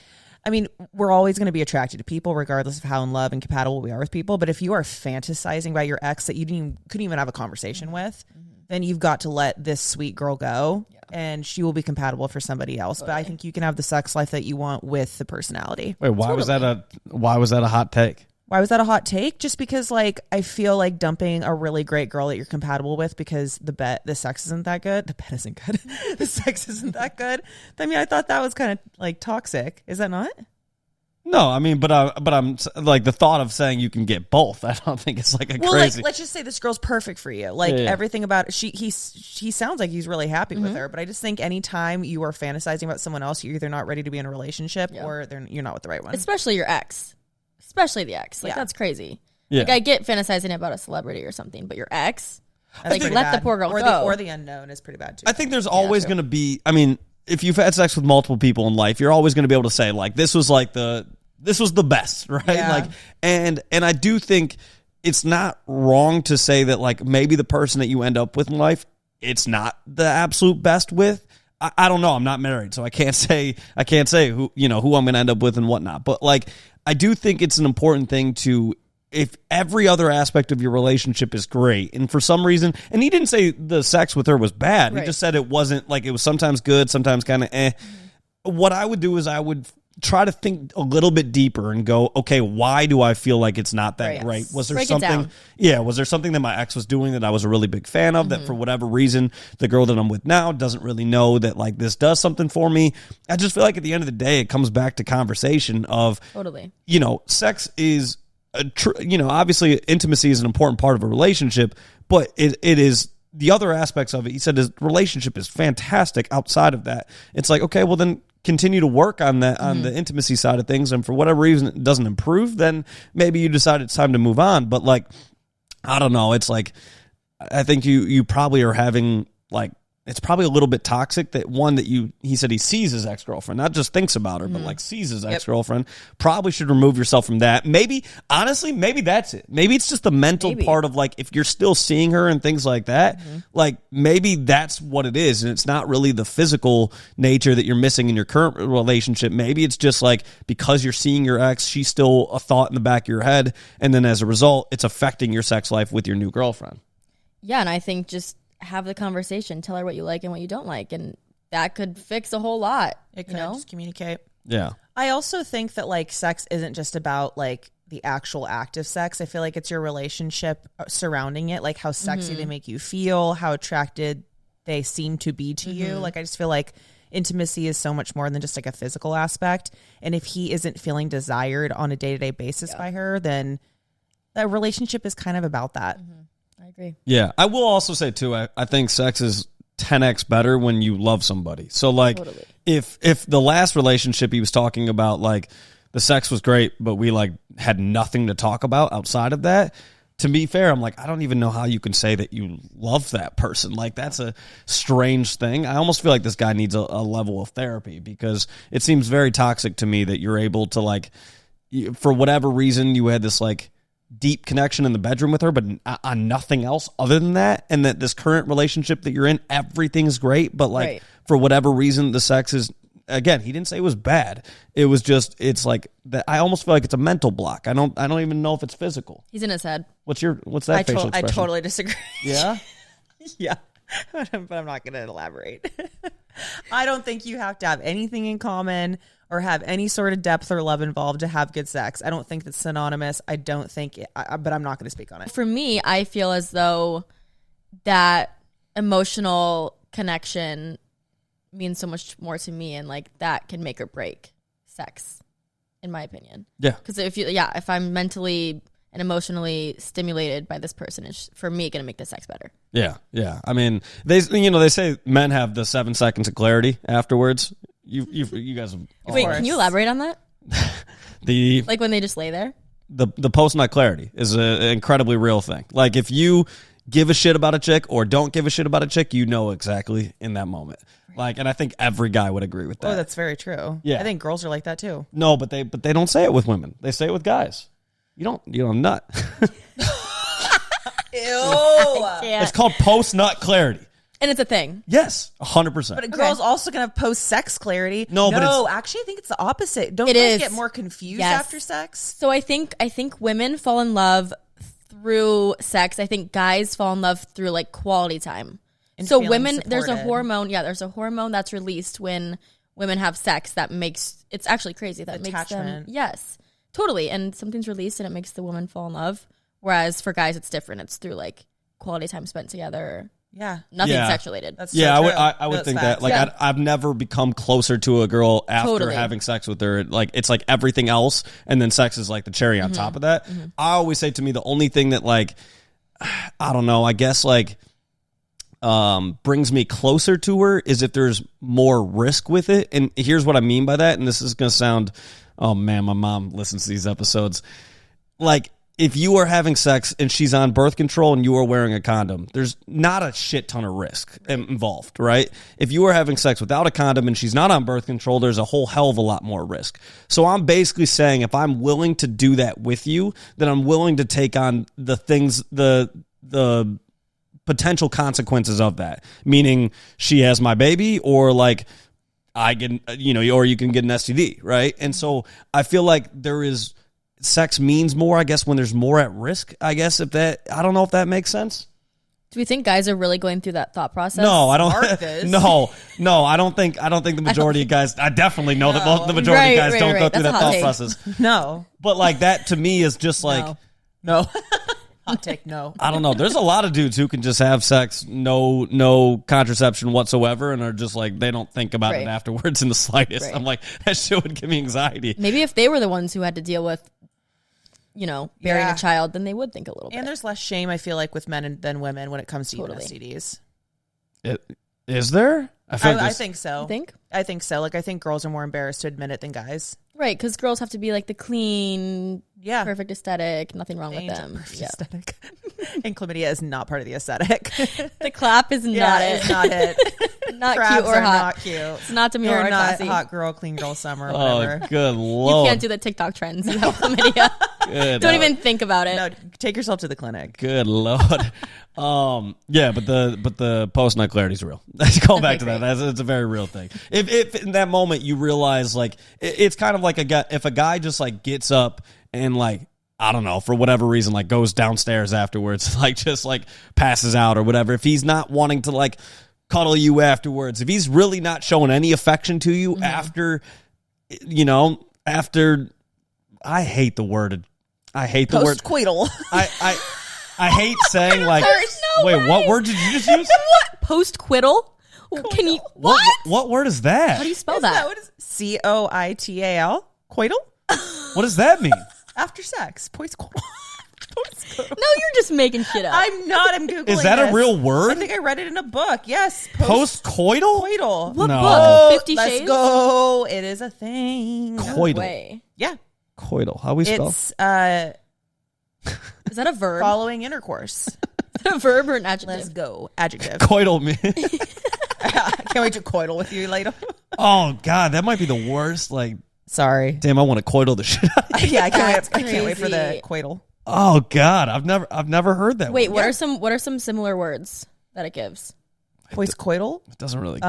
I mean, we're always going to be attracted to people regardless of how in love and compatible we are with people. But if you are fantasizing about your ex that you couldn't even have a conversation with, then you've got to let this sweet girl go, and she will be compatible for somebody else. But I think you can have the sex life that you want with the personality. Wait, why was that a hot take? Why was that a hot take? Just because, like, I feel like dumping a really great girl that you're compatible with because the sex isn't that good. The bet isn't good. The sex isn't that good. I mean, I thought that was kind of like toxic. Is that not? No, I mean, but I'm like, the thought of saying you can get both, I don't think it's like crazy. Like, let's just say this girl's perfect for you. Like, everything about he sounds like he's really happy with her. But I just think anytime you are fantasizing about someone else, you're either not ready to be in a relationship or you're not with the right one. Especially your ex. Especially the ex. Like, that's crazy. Yeah. Like, I get fantasizing about a celebrity or something, but your ex, like, let the poor girl go. Or the unknown is pretty bad, too. I think there's always going to be, I mean, if you've had sex with multiple people in life, you're always going to be able to say, like, this was the best, right? Yeah. Like, and I do think it's not wrong to say that, like, maybe the person that you end up with in life, it's not the absolute best with. I don't know. I'm not married, so I can't say who I'm going to end up with and whatnot. But, like, I do think it's an important thing to, if every other aspect of your relationship is great, and for some reason, and he didn't say the sex with her was bad. Right. He just said it wasn't, like, it was sometimes good, sometimes kind of eh. Mm-hmm. What I would do is I would try to think a little bit deeper and go, okay, why do I feel like it's not that great? Was there something? Yeah, was there something that my ex was doing that I was a really big fan of that for whatever reason the girl that I'm with now doesn't really know that, like, this does something for me? I just feel like at the end of the day, it comes back to conversation of totally. Sex is obviously intimacy is an important part of a relationship, but it is the other aspects of it. He said his relationship is fantastic outside of that. It's like, okay, well then continue to work on that, on the intimacy side of things. And for whatever reason it doesn't improve, then maybe you decide it's time to move on. But, like, I don't know. It's like, I think you probably are having, like, it's probably a little bit toxic that he said he sees his ex-girlfriend, not just thinks about her, but, like, sees his ex-girlfriend. Probably should remove yourself from that. Maybe, honestly, maybe that's it. Maybe it's just the mental part of, like, if you're still seeing her and things like that, like, maybe that's what it is. And it's not really the physical nature that you're missing in your current relationship. Maybe it's just, like, because you're seeing your ex, she's still a thought in the back of your head. And then as a result, it's affecting your sex life with your new girlfriend. Yeah, and I think just have the conversation, tell her what you like and what you don't like, and that could fix a whole lot. It could just communicate. Yeah. I also think that, like, sex isn't just about, like, the actual act of sex. I feel like it's your relationship surrounding it, like how sexy they make you feel, how attracted they seem to be to you. Like, I just feel like intimacy is so much more than just, like, a physical aspect. And if he isn't feeling desired on a day-to-day basis by her, then that relationship is kind of about that. I agree. Yeah. I will also say, too, I think sex is 10x better when you love somebody. So, like, if the last relationship he was talking about, like, the sex was great, but we, like, had nothing to talk about outside of that, to be fair, I'm like, I don't even know how you can say that you love that person. Like, that's a strange thing. I almost feel like this guy needs a level of therapy, because it seems very toxic to me that you're able to, like, for whatever reason, you had this, like, deep connection in the bedroom with her, but on nothing else other than that, and that this current relationship that you're in, everything's great, but like for whatever reason, the sex is, again, he didn't say it was bad. It was just, it's like that. I almost feel like it's a mental block. I don't even know if it's physical. He's in his head. What's that facial expression? I totally disagree. Yeah? Yeah. But I'm not going to elaborate. I don't think you have to have anything in common or have any sort of depth or love involved to have good sex. I don't think that's synonymous. I don't think it, but I'm not going to speak on it. For me, I feel as though that emotional connection means so much more to me, and like that can make or break sex, in my opinion. Yeah. Because if I'm mentally and emotionally stimulated by this person, it's for me going to make the sex better. Yeah, yeah. I mean, they say men have the 7 seconds of clarity afterwards. You guys. Wait, can you elaborate on that? Like when they just lay there. The post-nut clarity is an incredibly real thing. Like if you give a shit about a chick or don't give a shit about a chick, you know exactly in that moment. Like, and I think every guy would agree with that. Oh, that's very true. Yeah, I think girls are like that too. No, but they don't say it with women. They say it with guys. You don't nut. Ew. It's called post-nut clarity. And it's a thing. Yes, 100%. But a girl's also going to have post-sex clarity. No, but actually, I think it's the opposite. Don't It girls is. get more confused Yes. after sex? So I think women fall in love through sex. I think guys fall in love through like quality time. And so feeling women, there's a supported. hormone. Yeah, there's a hormone that's released when women have sex that makes, it's actually crazy. That makes them, Attachment. yes, totally. And something's released and it makes the woman fall in love. Whereas for guys, it's different. It's through like quality time spent together. Yeah. Nothing Yeah. sex related. That's Yeah, so true. I would That's think facts. that. Like, Yeah. I've never become closer to a girl after Totally. having sex with her. Like, it's like everything else, and then sex is like the cherry on top of that. I always say to me, the only thing that, like, I don't know, I guess, like, brings me closer to her is if there's more risk with it. And here's what I mean by that, and this is going to sound, oh man, my mom listens to these episodes. Like, if you are having sex and she's on birth control and you are wearing a condom, there's not a shit ton of risk involved, right? If you are having sex without a condom and she's not on birth control, there's a whole hell of a lot more risk. So I'm basically saying if I'm willing to do that with you, then I'm willing to take on the things, the potential consequences of that. Meaning she has my baby, or like I get, or you can get an STD, right? And so I feel like sex means more, I guess, when there's more at risk. I guess I don't know if that makes sense. Do we think guys are really going through that thought process? No, I don't. Mark is. No, I don't think the majority of guys. I definitely know that the majority of guys don't go through That's that a hot thought take. process. No. But like that to me is just like No. Hot take, no. I don't know. There's a lot of dudes who can just have sex, no contraception whatsoever, and are just like they don't think about it Right. afterwards in the slightest. Right. I'm like, that shit would give me anxiety. Maybe if they were the ones who had to deal with, burying Yeah. a child, then they would think a little bit. And there's less shame, I feel like, with men than women when it comes to Totally. even STDs. Is there? I feel like I there's- think so. You think? I think so. Like, I think girls are more embarrassed to admit it than guys. Right, because girls have to be like the clean, Yeah. perfect aesthetic, nothing wrong with Ain't them. perfect Yeah. aesthetic. And chlamydia is not part of the aesthetic. The clap is not it. It's not it. Not Crabs cute or are hot. not cute. It's not demure You're or not classy. hot girl, clean girl summer, Oh, whatever. good You lord! can't do the TikTok trends. You have chlamydia. Good Don't lord. even think about it. No, take yourself to the clinic. Good lord. Yeah, but the post nut clarity is real. Going back to that, it's a very real thing. If in that moment you realize like it's kind of like if a guy just like gets up and like I don't know for whatever reason like goes downstairs afterwards like just like passes out or whatever. If he's not wanting to like cuddle you afterwards, if he's really not showing any affection to you after I hate the word. I hate the word. Post-coital. I hate saying like. There's no wait, way. what word did you just use? What? Post-quittal? Can you... What word is that? How do you spell Isn't that that? what is COITAL? Coital? What does that mean? After sex. Post-coital. No, you're just making shit up. I'm not. I'm Googling Is that this. a real word? I think I read it in a book. Yes. Post-coital? Coital. What No. book? 50 Let's Shades? go. It is a thing. Coital. Way. Yeah. Coital. How we spell? It's Is that a verb? following intercourse. Is that a verb or an adjective? Let's go. Adjective. Coital me. I can't wait to coital with you later. Oh God, that might be the worst. Like, Sorry. damn, I want to coital the shit out of you. Yeah, I can't That's wait. I can't wait for the crazy. coital. Oh God, I've never heard that. Wait, one. what are some similar words that it gives? Postcoital. It doesn't really.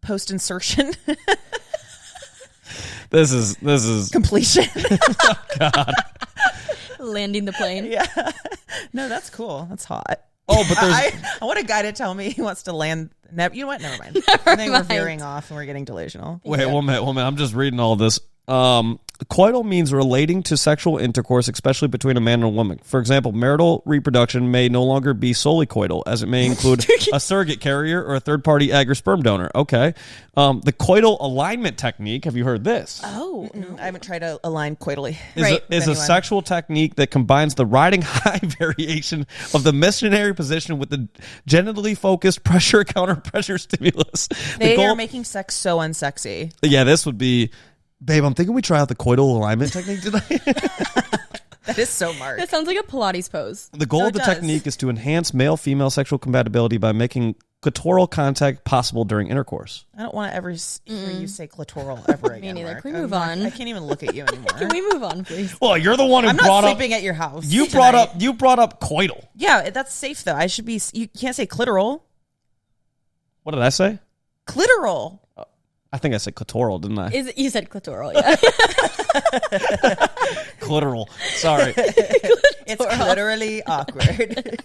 Post insertion. This is Completion. God. Landing the plane. Yeah. No, that's cool. That's hot. Oh, but there's. I want a guy to tell me he wants to land. You know what? Never mind. Never I think we're mind. veering off and we're getting delusional. Wait, one minute. I'm just reading all this. Coital means relating to sexual intercourse, especially between a man and a woman. For example, marital reproduction may no longer be solely coital, as it may include a surrogate carrier or a third-party egg or sperm donor. Okay. The coital alignment technique, have you heard this? Oh, No. I haven't tried to align coitally. Is a sexual technique that combines the riding high variation of the missionary position with the genitally focused pressure counter pressure stimulus. They are making sex so unsexy. Yeah, this would be... Babe, I'm thinking we try out the coital alignment technique tonight. That is so Mark. that sounds like a Pilates pose. The goal No, of the it does. technique is to enhance male-female sexual compatibility by making clitoral contact possible during intercourse. I don't want to ever hear you say clitoral ever again. neither. Mark. Can we move on? I can't even look at you anymore. Can we move on, please? Well, you're the one who I'm not brought up. sleeping at your house. You tonight. brought up coital. Yeah, that's safe though. I should be. You can't say clitoral. What did I say? Clitoral. I think I said clitoral, didn't I? You said clitoral, yeah. Clitoral. Sorry. It's clitorally awkward.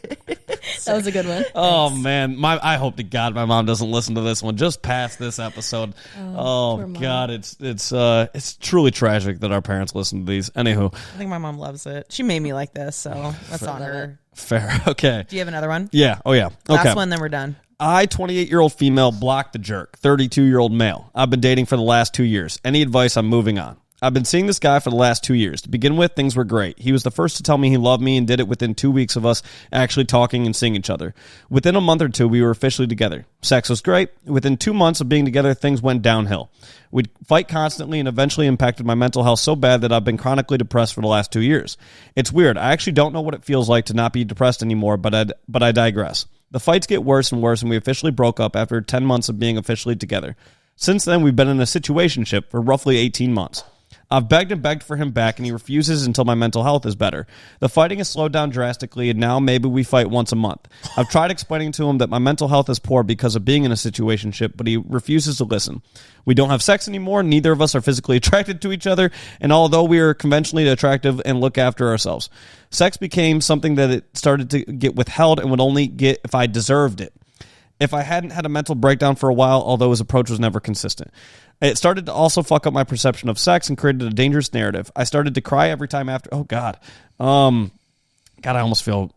That was a good one. Oh man, I hope to God my mom doesn't listen to this one. Just past this episode. Oh poor mom. God, it's truly tragic that our parents listen to these. Anywho, I think my mom loves it. She made me like this, so that's on her. fair. Okay. Do you have another one? Yeah. Oh yeah. Okay. Last one, then we're done. I, 28-year-old female, blocked the jerk. 32-year-old male. I've been dating for the last 2 years. Any advice? I'm moving on. I've been seeing this guy for the last 2 years. To begin with, things were great. He was the first to tell me he loved me and did it within 2 weeks of us actually talking and seeing each other. Within a month or two, we were officially together. Sex was great. Within 2 months of being together, things went downhill. We'd fight constantly and eventually impacted my mental health so bad that I've been chronically depressed for the last 2 years. It's weird. I actually don't know what it feels like to not be depressed anymore, but I digress. The fights get worse and worse, and we officially broke up after 10 months of being officially together. Since then, we've been in a situationship for roughly 18 months. I've begged and begged for him back, and he refuses until my mental health is better. The fighting has slowed down drastically, and now maybe we fight once a month. I've tried explaining to him that my mental health is poor because of being in a situationship, but he refuses to listen. We don't have sex anymore, neither of us are physically attracted to each other, and although we are conventionally attractive and look after ourselves, sex became something that it started to get withheld and would only get if I deserved it. If I hadn't had a mental breakdown for a while, although his approach was never consistent. It started to also fuck up my perception of sex and created a dangerous narrative. I started to cry every time after. Oh God, God, I almost feel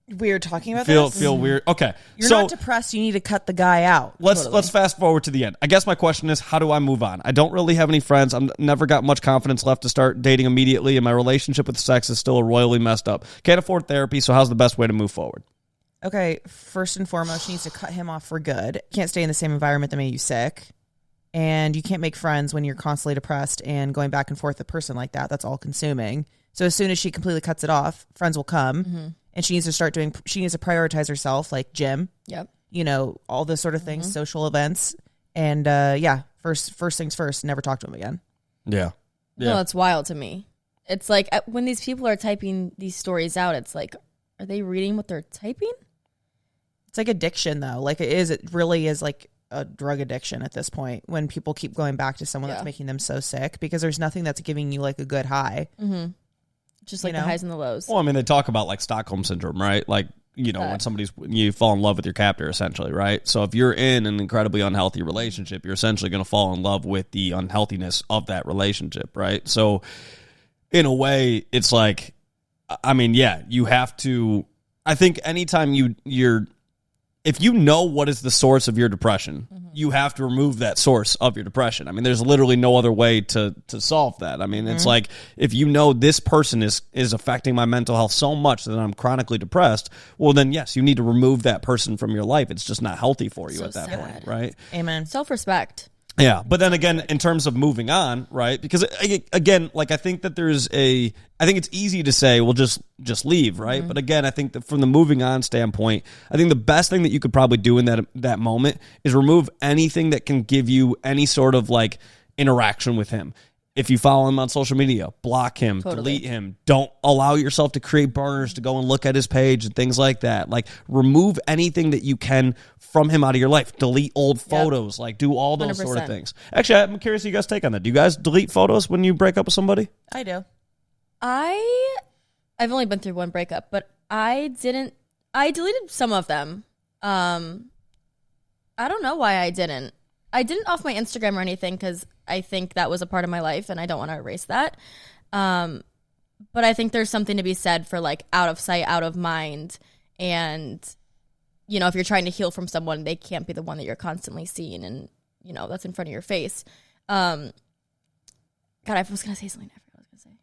Weird talking about this. feel weird. Okay, You're so not depressed. You need to cut the guy out. let's fast forward to the end. I guess my question is, how do I move on? I don't really have any friends. I've never got much confidence left to start dating immediately, and my relationship with sex is still royally messed up. Can't afford therapy, so how's the best way to move forward? Okay, first and foremost, she needs to cut him off for good. Can't stay in the same environment that made you sick. And you can't make friends when you're constantly depressed and going back and forth with a person like that. That's all consuming. So as soon as she completely cuts it off, friends will come. And she needs to prioritize herself, like gym. Yep. You know, all this sort of things, social events. And first things first, never talk to him again. Yeah. No, that's wild to me. It's like when these people are typing these stories out, it's like, are they reading what they're typing? It's like addiction, though. Like it really is like a drug addiction at this point when people keep going back to someone that's making them so sick because there's nothing that's giving you like a good high. Mm-hmm. Just like the highs and the lows. Well, I mean, they talk about like Stockholm syndrome, right? Like, you know, when you fall in love with your captor, essentially, right? So if you're in an incredibly unhealthy relationship, you're essentially going to fall in love with the unhealthiness of that relationship, right? So in a way, it's like, I mean, yeah, you have to, I think anytime if you know what is the source of your depression, you have to remove that source of your depression. I mean, there's literally no other way to solve that. I mean, it's like, if you know this person is affecting my mental health so much that I'm chronically depressed, well, then yes, you need to remove that person from your life. It's just not healthy for you at that point, right? Amen. Self-respect. Yeah, but then again, in terms of moving on, right? Because again, like I think it's easy to say, well, just leave, right? But again, I think that from the moving on standpoint, I think the best thing that you could probably do in that moment is remove anything that can give you any sort of like interaction with him. If you follow him on social media, block him, Totally. delete him. Don't allow yourself to create burners to go and look at his page and things like that. Like, remove anything that you can from him out of your life. Delete old photos. Like, do all those sort of 100%. things. Actually, I'm curious what you guys take on that. Do you guys delete photos when you break up with somebody? I do. I've only been through one breakup, but I deleted some of them. I don't know why I didn't. I didn't off my Instagram or anything because I think that was a part of my life and I don't want to erase that. But I think there's something to be said for like out of sight, out of mind. And, you know, if you're trying to heal from someone, they can't be the one that you're constantly seeing and, you know, that's in front of your face. God, I was going to say something. I forgot what I was going to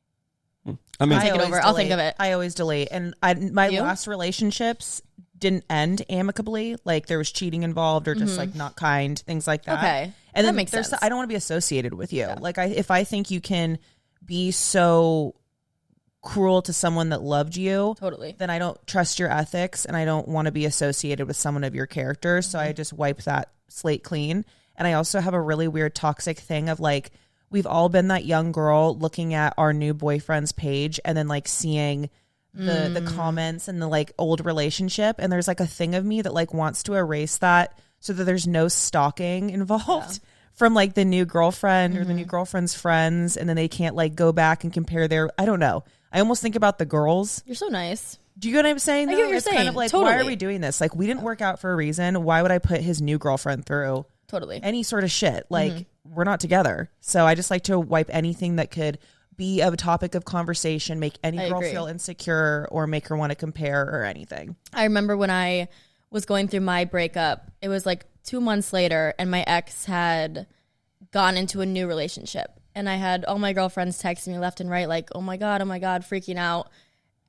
say. I mean, Take it over. I'll think of it. I always delete. And my last relationships didn't end amicably. Like there was cheating involved or just like not kind, things like that. Okay. And That then makes sense. I don't want to be associated with you. Like if I think you can be so cruel to someone that loved you, Totally. then I don't trust your ethics and I don't want to be associated with someone of your character. So I just wipe that slate clean. And I also have a really weird toxic thing of like, we've all been that young girl looking at our new boyfriend's page and then like seeing the comments and the like old relationship. And there's like a thing of me that like wants to erase that so that there's no stalking involved from like the new girlfriend or the new girlfriend's friends. And then they can't like go back and compare their, I don't know. I almost think about the girls. You're so nice. Do you get what I'm saying? I get though? what you're It's kind of saying. like, why are Totally. we doing this? Like we didn't work out for a reason. Why would I put his new girlfriend through Totally. any sort of shit? Like we're not together. So I just like to wipe anything that could be a topic of conversation, make any I girl agree. feel insecure or make her want to compare or anything. I remember when I was going through my breakup, it was like 2 months later, and my ex had gone into a new relationship. And I had all my girlfriends texting me left and right, like, oh my God, freaking out,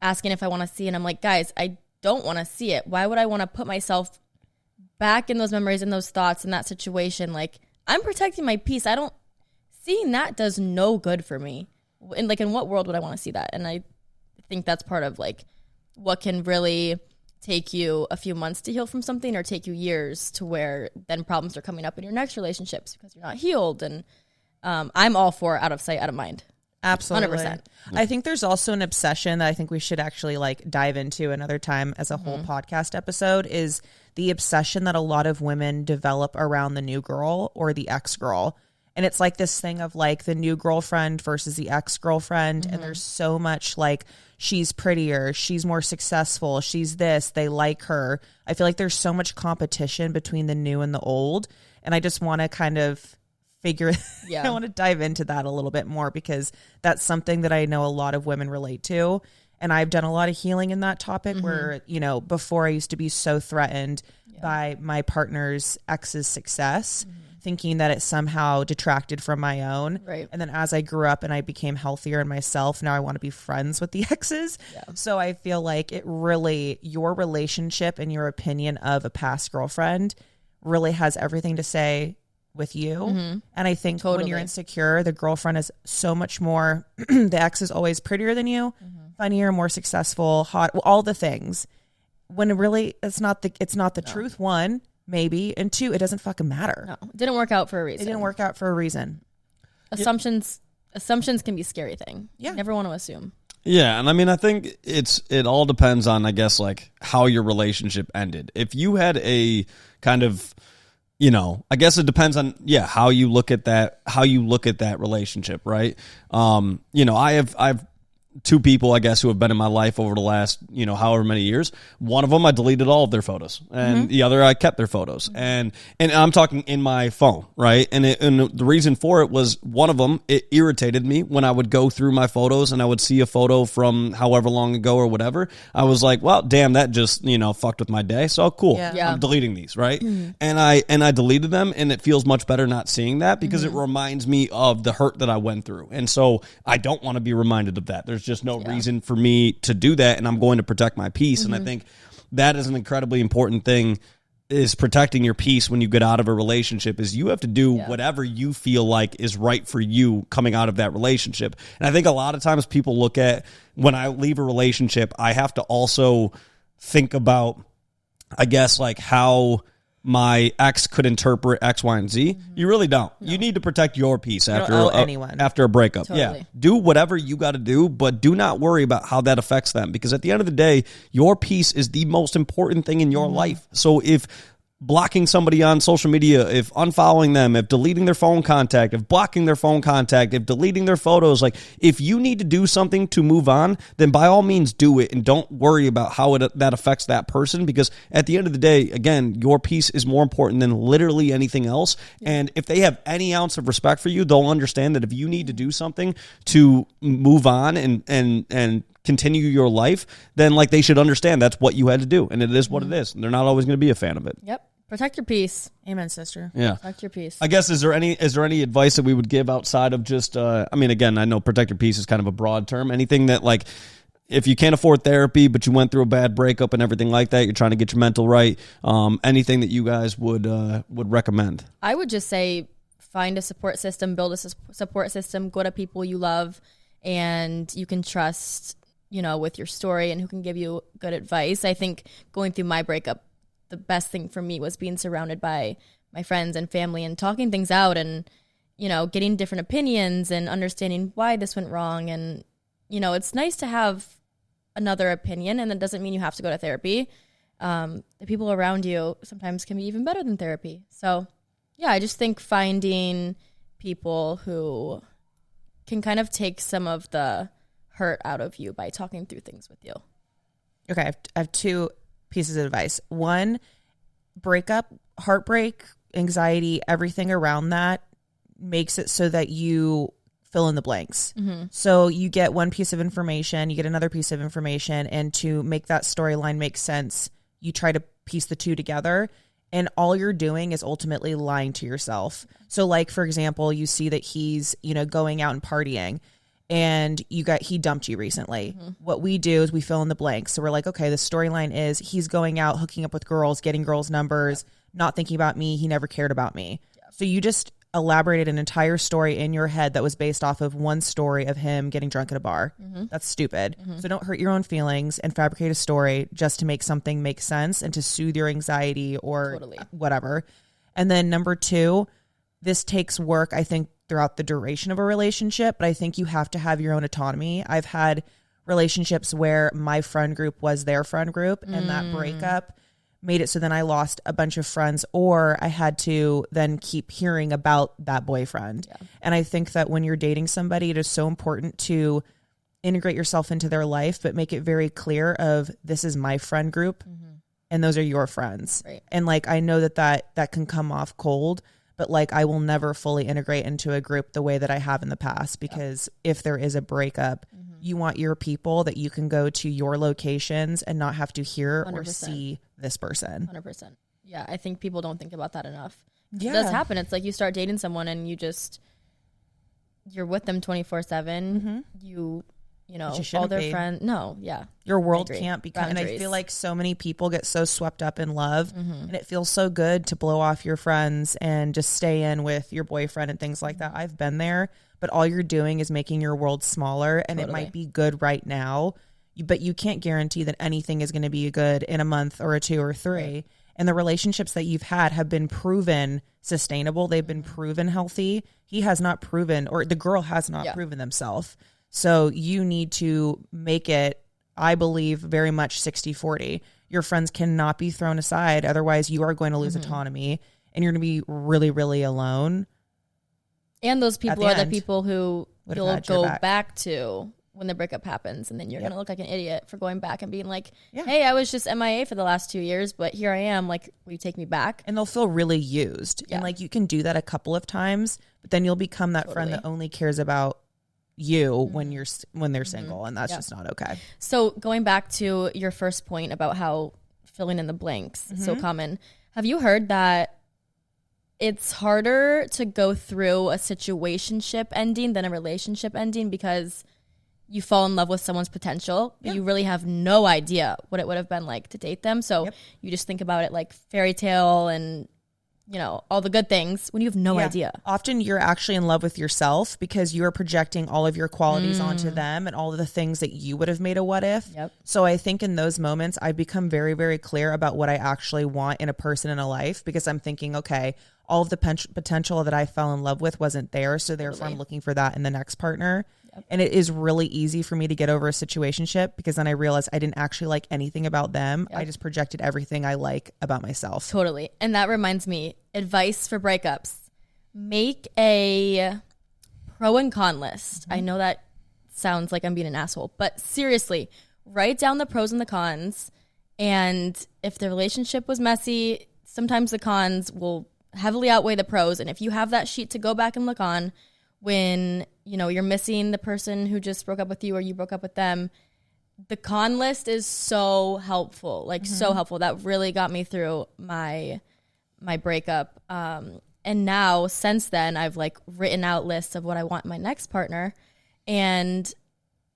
asking if I want to see it. And I'm like, guys, I don't want to see it. Why would I want to put myself back in those memories and those thoughts in that situation? Like, I'm protecting my peace. Seeing that does no good for me. And like, in what world would I want to see that? And I think that's part of like what can really take you a few months to heal from something or take you years to where then problems are coming up in your next relationships because you're not healed. And I'm all for out of sight, out of mind. Absolutely. 100%. I think there's also an obsession that I think we should actually like dive into another time as a whole podcast episode is the obsession that a lot of women develop around the new girl or the ex-girl. And it's like this thing of like the new girlfriend versus the ex-girlfriend. And there's so much like she's prettier, she's more successful, she's this, they like her. I feel like there's so much competition between the new and the old. And I just want to kind of I want to dive into that a little bit more because that's something that I know a lot of women relate to. And I've done a lot of healing in that topic where, you know, before I used to be so threatened by my partner's ex's success, thinking that it somehow detracted from my own. Right. And then as I grew up and I became healthier in myself, now I want to be friends with the exes. Yeah. So I feel like it really, your relationship and your opinion of a past girlfriend really has everything to say with you. And I think when you're insecure, the girlfriend is so much more, the ex is always prettier than you, funnier, more successful, hot, all the things. When really it's not the truth, one, maybe, and two, it doesn't fucking matter. No, it didn't work out for a reason. It didn't work out for a reason. Assumptions can be a scary thing. Yeah. Never want to assume. Yeah, and I mean, I think it all depends on, I guess, like how your relationship ended. If you had a kind of, you know, I guess it depends on how you look at that relationship, right? You know, I've two people, I guess, who have been in my life over the last, you know, however many years. One of them, I deleted all of their photos, and the other, I kept their photos. And I'm talking in my phone, right? And the reason for it was one of them, it irritated me when I would go through my photos and I would see a photo from however long ago or whatever. I was like, well, damn, that just, you know, fucked with my day. So cool. Yeah. I'm deleting these, right? And I deleted them, and it feels much better not seeing that because it reminds me of the hurt that I went through. And so I don't want to be reminded of that. There's just no reason for me to do that, and I'm going to protect my peace. And I think that is an incredibly important thing, is protecting your peace when you get out of a relationship. Is you have to do whatever you feel like is right for you coming out of that relationship. And I think a lot of times people look at, when I leave a relationship, I have to also think about, I guess, like how my ex could interpret X, Y, and Z. You really don't. No. You need to protect your peace after a breakup. Totally. Yeah. Do whatever you got to do, but do not worry about how that affects them, because at the end of the day, your peace is the most important thing in your life. So if blocking somebody on social media, if unfollowing them, if deleting their phone contact, if blocking their phone contact, if deleting their photos, like if you need to do something to move on, then by all means do it, and don't worry about how that affects that person, because at the end of the day, again, your peace is more important than literally anything else. And if they have any ounce of respect for you, they'll understand that if you need to do something to move on and continue your life, then like they should understand that's what you had to do, and it is what it is. And they're not always going to be a fan of it. Yep. Protect your peace. Amen, sister. Yeah. Protect your peace. I guess, is there any advice that we would give outside of just, I mean, again, I know protect your peace is kind of a broad term. Anything that, like, if you can't afford therapy, but you went through a bad breakup and everything like that, you're trying to get your mental right, anything that you guys would recommend? I would just say find a support system, build a support system, go to people you love and you can trust, you know, with your story and who can give you good advice. I think going through my breakup, the best thing for me was being surrounded by my friends and family and talking things out and, you know, getting different opinions and understanding why this went wrong. And, you know, it's nice to have another opinion, and that doesn't mean you have to go to therapy. The people around you sometimes can be even better than therapy. So, yeah, I just think finding people who can kind of take some of the hurt out of you by talking through things with you. Okay, I have two pieces of advice. One, breakup, heartbreak, anxiety, everything around that makes it so that you fill in the blanks. So you get one piece of information, you get another piece of information, and to make that storyline make sense, you try to piece the two together, and all you're doing is ultimately lying to yourself. So like, for example, you see that he's, you know, going out and partying, and he dumped you recently. What we do is we fill in the blanks. So we're like, okay, the storyline is he's going out, hooking up with girls, getting girls' numbers, not thinking about me. He never cared about me. So you just elaborated an entire story in your head that was based off of one story of him getting drunk at a bar. That's stupid. So don't hurt your own feelings and fabricate a story just to make something make sense and to soothe your anxiety or whatever. And then number two, this takes work, I think, throughout the duration of a relationship, but I think you have to have your own autonomy. I've had relationships where my friend group was their friend group, and that breakup made it so then I lost a bunch of friends, or I had to then keep hearing about that boyfriend. And I think that when you're dating somebody, it is so important to integrate yourself into their life, but make it very clear of, this is my friend group and those are your friends. And like, I know that can come off cold, but like, I will never fully integrate into a group the way that I have in the past, because if there is a breakup, you want your people that you can go to your locations and not have to hear 100%. Or see this person. 100%. Yeah, I think people don't think about that enough. Yeah. It does happen. It's like you start dating someone and you're with them 24/7. You know, all their friends. No, yeah. Your world can't become, and I feel like so many people get so swept up in love, and it feels so good to blow off your friends and just stay in with your boyfriend and things like that. I've been there, but all you're doing is making your world smaller, and it might be good right now, but you can't guarantee that anything is going to be good in a month or a 2 or 3. And the relationships that you've had have been proven sustainable. They've been proven healthy. He has not proven, or the girl has not proven themselves. So you need to make it, I believe, very much 60-40. Your friends cannot be thrown aside. Otherwise, you are going to lose autonomy, and you're going to be really, really alone. And those people are the people who you'll go back to when the breakup happens, and then you're going to look like an idiot for going back and being like, hey, I was just MIA for the last 2 years, but here I am. Like, will you take me back? And they'll feel really used. And like, you can do that a couple of times, but then you'll become that friend that only cares about you when they're single, and that's just not okay. So going back to your first point about how filling in the blanks is so common, have you heard that it's harder to go through a situationship ending than a relationship ending because you fall in love with someone's potential, but you really have no idea what it would have been like to date them, so you just think about it like fairy tale and you know, all the good things when you have no idea. Often you're actually in love with yourself because you're projecting all of your qualities onto them and all of the things that you would have made a what if. Yep. So I think in those moments, I've become very, very clear about what I actually want in a person in a life, because I'm thinking, okay, all of the potential that I fell in love with wasn't there. So therefore I'm looking for that in the next partner. And it is really easy for me to get over a situationship because then I realized I didn't actually like anything about them. I just projected everything I like about myself. Totally. And that reminds me, advice for breakups. Make a pro and con list. I know that sounds like I'm being an asshole, but seriously, write down the pros and the cons. And if the relationship was messy, sometimes the cons will heavily outweigh the pros. And if you have that sheet to go back and look on when, you know, you're missing the person who just broke up with you or you broke up with them, the con list is so helpful, like so helpful. That really got me through my breakup. And now since then, I've like written out lists of what I want in my next partner. And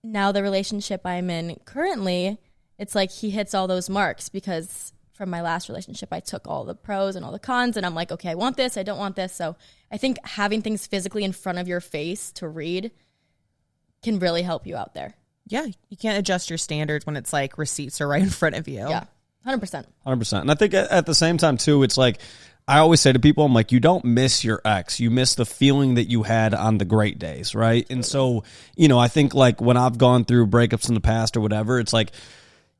now the relationship I'm in currently, it's like he hits all those marks because from my last relationship, I took all the pros and all the cons, and I'm like, okay, I want this, I don't want this. So I think having things physically in front of your face to read can really help you out there. Yeah, you can't adjust your standards when it's like receipts are right in front of you. Yeah, 100%. 100%. And I think at the same time, too, it's like, I always say to people, I'm like, you don't miss your ex. You miss the feeling that you had on the great days, right? And so, you know, I think like when I've gone through breakups in the past or whatever, it's like,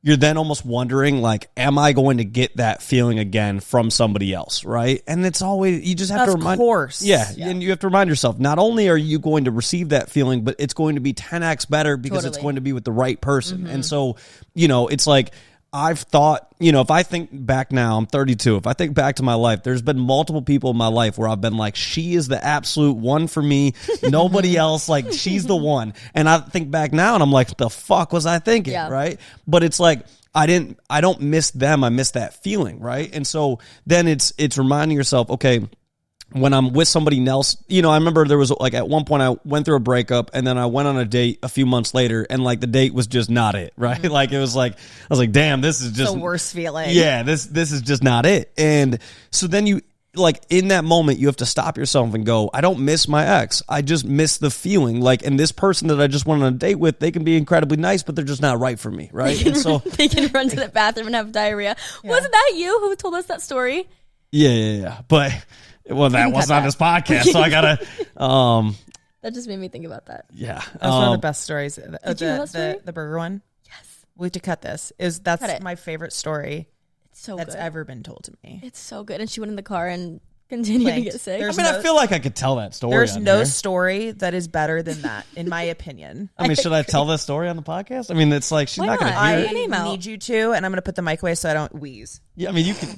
you're then almost wondering, like, am I going to get that feeling again from somebody else, right? And it's always, you just have to remind. Of course. Yeah, and you have to remind yourself, not only are you going to receive that feeling, but it's going to be 10x better because it's going to be with the right person. And so, you know, it's like, I've thought, you know, if I think back now, I'm 32. If I think back to my life, there's been multiple people in my life where I've been like, she is the absolute one for me. Nobody else, like, she's the one. And I think back now and I'm like, the fuck was I thinking, right? But it's like, I don't miss them. I miss that feeling, right? And so then it's reminding yourself, okay, when I'm with somebody else, you know, I remember there was like at one point I went through a breakup and then I went on a date a few months later and like the date was just not it, right? Like it was like, I was like, damn, this is just the worst feeling. Yeah, this is just not it. And so then you, like in that moment, you have to stop yourself and go, I don't miss my ex. I just miss the feeling. Like, and this person that I just went on a date with, they can be incredibly nice, but they're just not right for me, right? And so they can run to the bathroom and have diarrhea. Wasn't that you who told us that story? Yeah. But well, that wasn't on this podcast, so I gotta. That just made me think about that. Yeah, that's one of the best stories. Did you know that story? The burger one. Yes, we have to cut this. That's my favorite story. It's so that's good. ever been told to me. It's so good, and she went in the car and continued to get sick. I feel like I could tell that story. There's no story that is better than that, in my opinion. I mean, should I tell this story on the podcast? I mean, it's like she's not going to hear it. I need you to, and I'm going to put the mic away so I don't wheeze. Yeah, I mean, you could.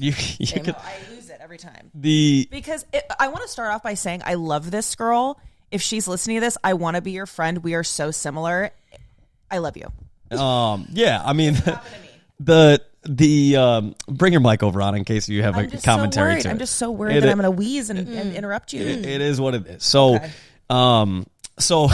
I lose it every time. Because I want to start off by saying I love this girl. If she's listening to this, I want to be your friend. We are so similar. I love you. Yeah, I mean, the bring your mic over on in case you have a commentary to it. I'm just so worried that I'm going to wheeze and interrupt you. It is what it is. So, so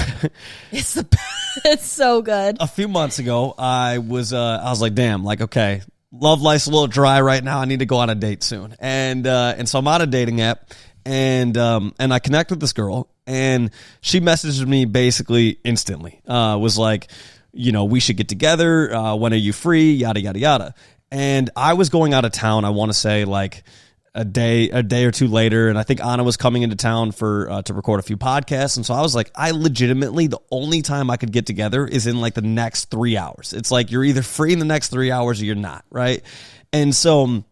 it's so good. A few months ago, I was like, damn, like, okay, love life's a little dry right now. I need to go on a date soon, and so I'm on a dating app, and I connect with this girl, and she messages me basically instantly. Was like, you know, we should get together. When are you free? Yada yada yada. And I was going out of town, I want to say like a day or two later, and I think Anna was coming into town for to record a few podcasts, and so I was like, I legitimately, the only time I could get together is in like the next 3 hours. It's like you're either free in the next 3 hours or you're not, right? And so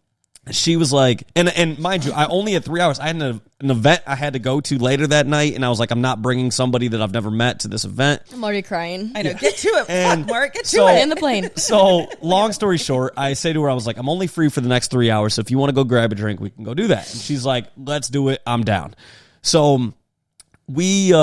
she was like, and mind you, I only had 3 hours. I had an event I had to go to later that night, and I was like, I'm not bringing somebody that I've never met to this event. I'm already crying. I know. Yeah. Get to it. And fuck, Mark. Get to it. In the plane. So long story short, I say to her, I was like, I'm only free for the next 3 hours, so if you want to go grab a drink, we can go do that. And she's like, let's do it. I'm down. So we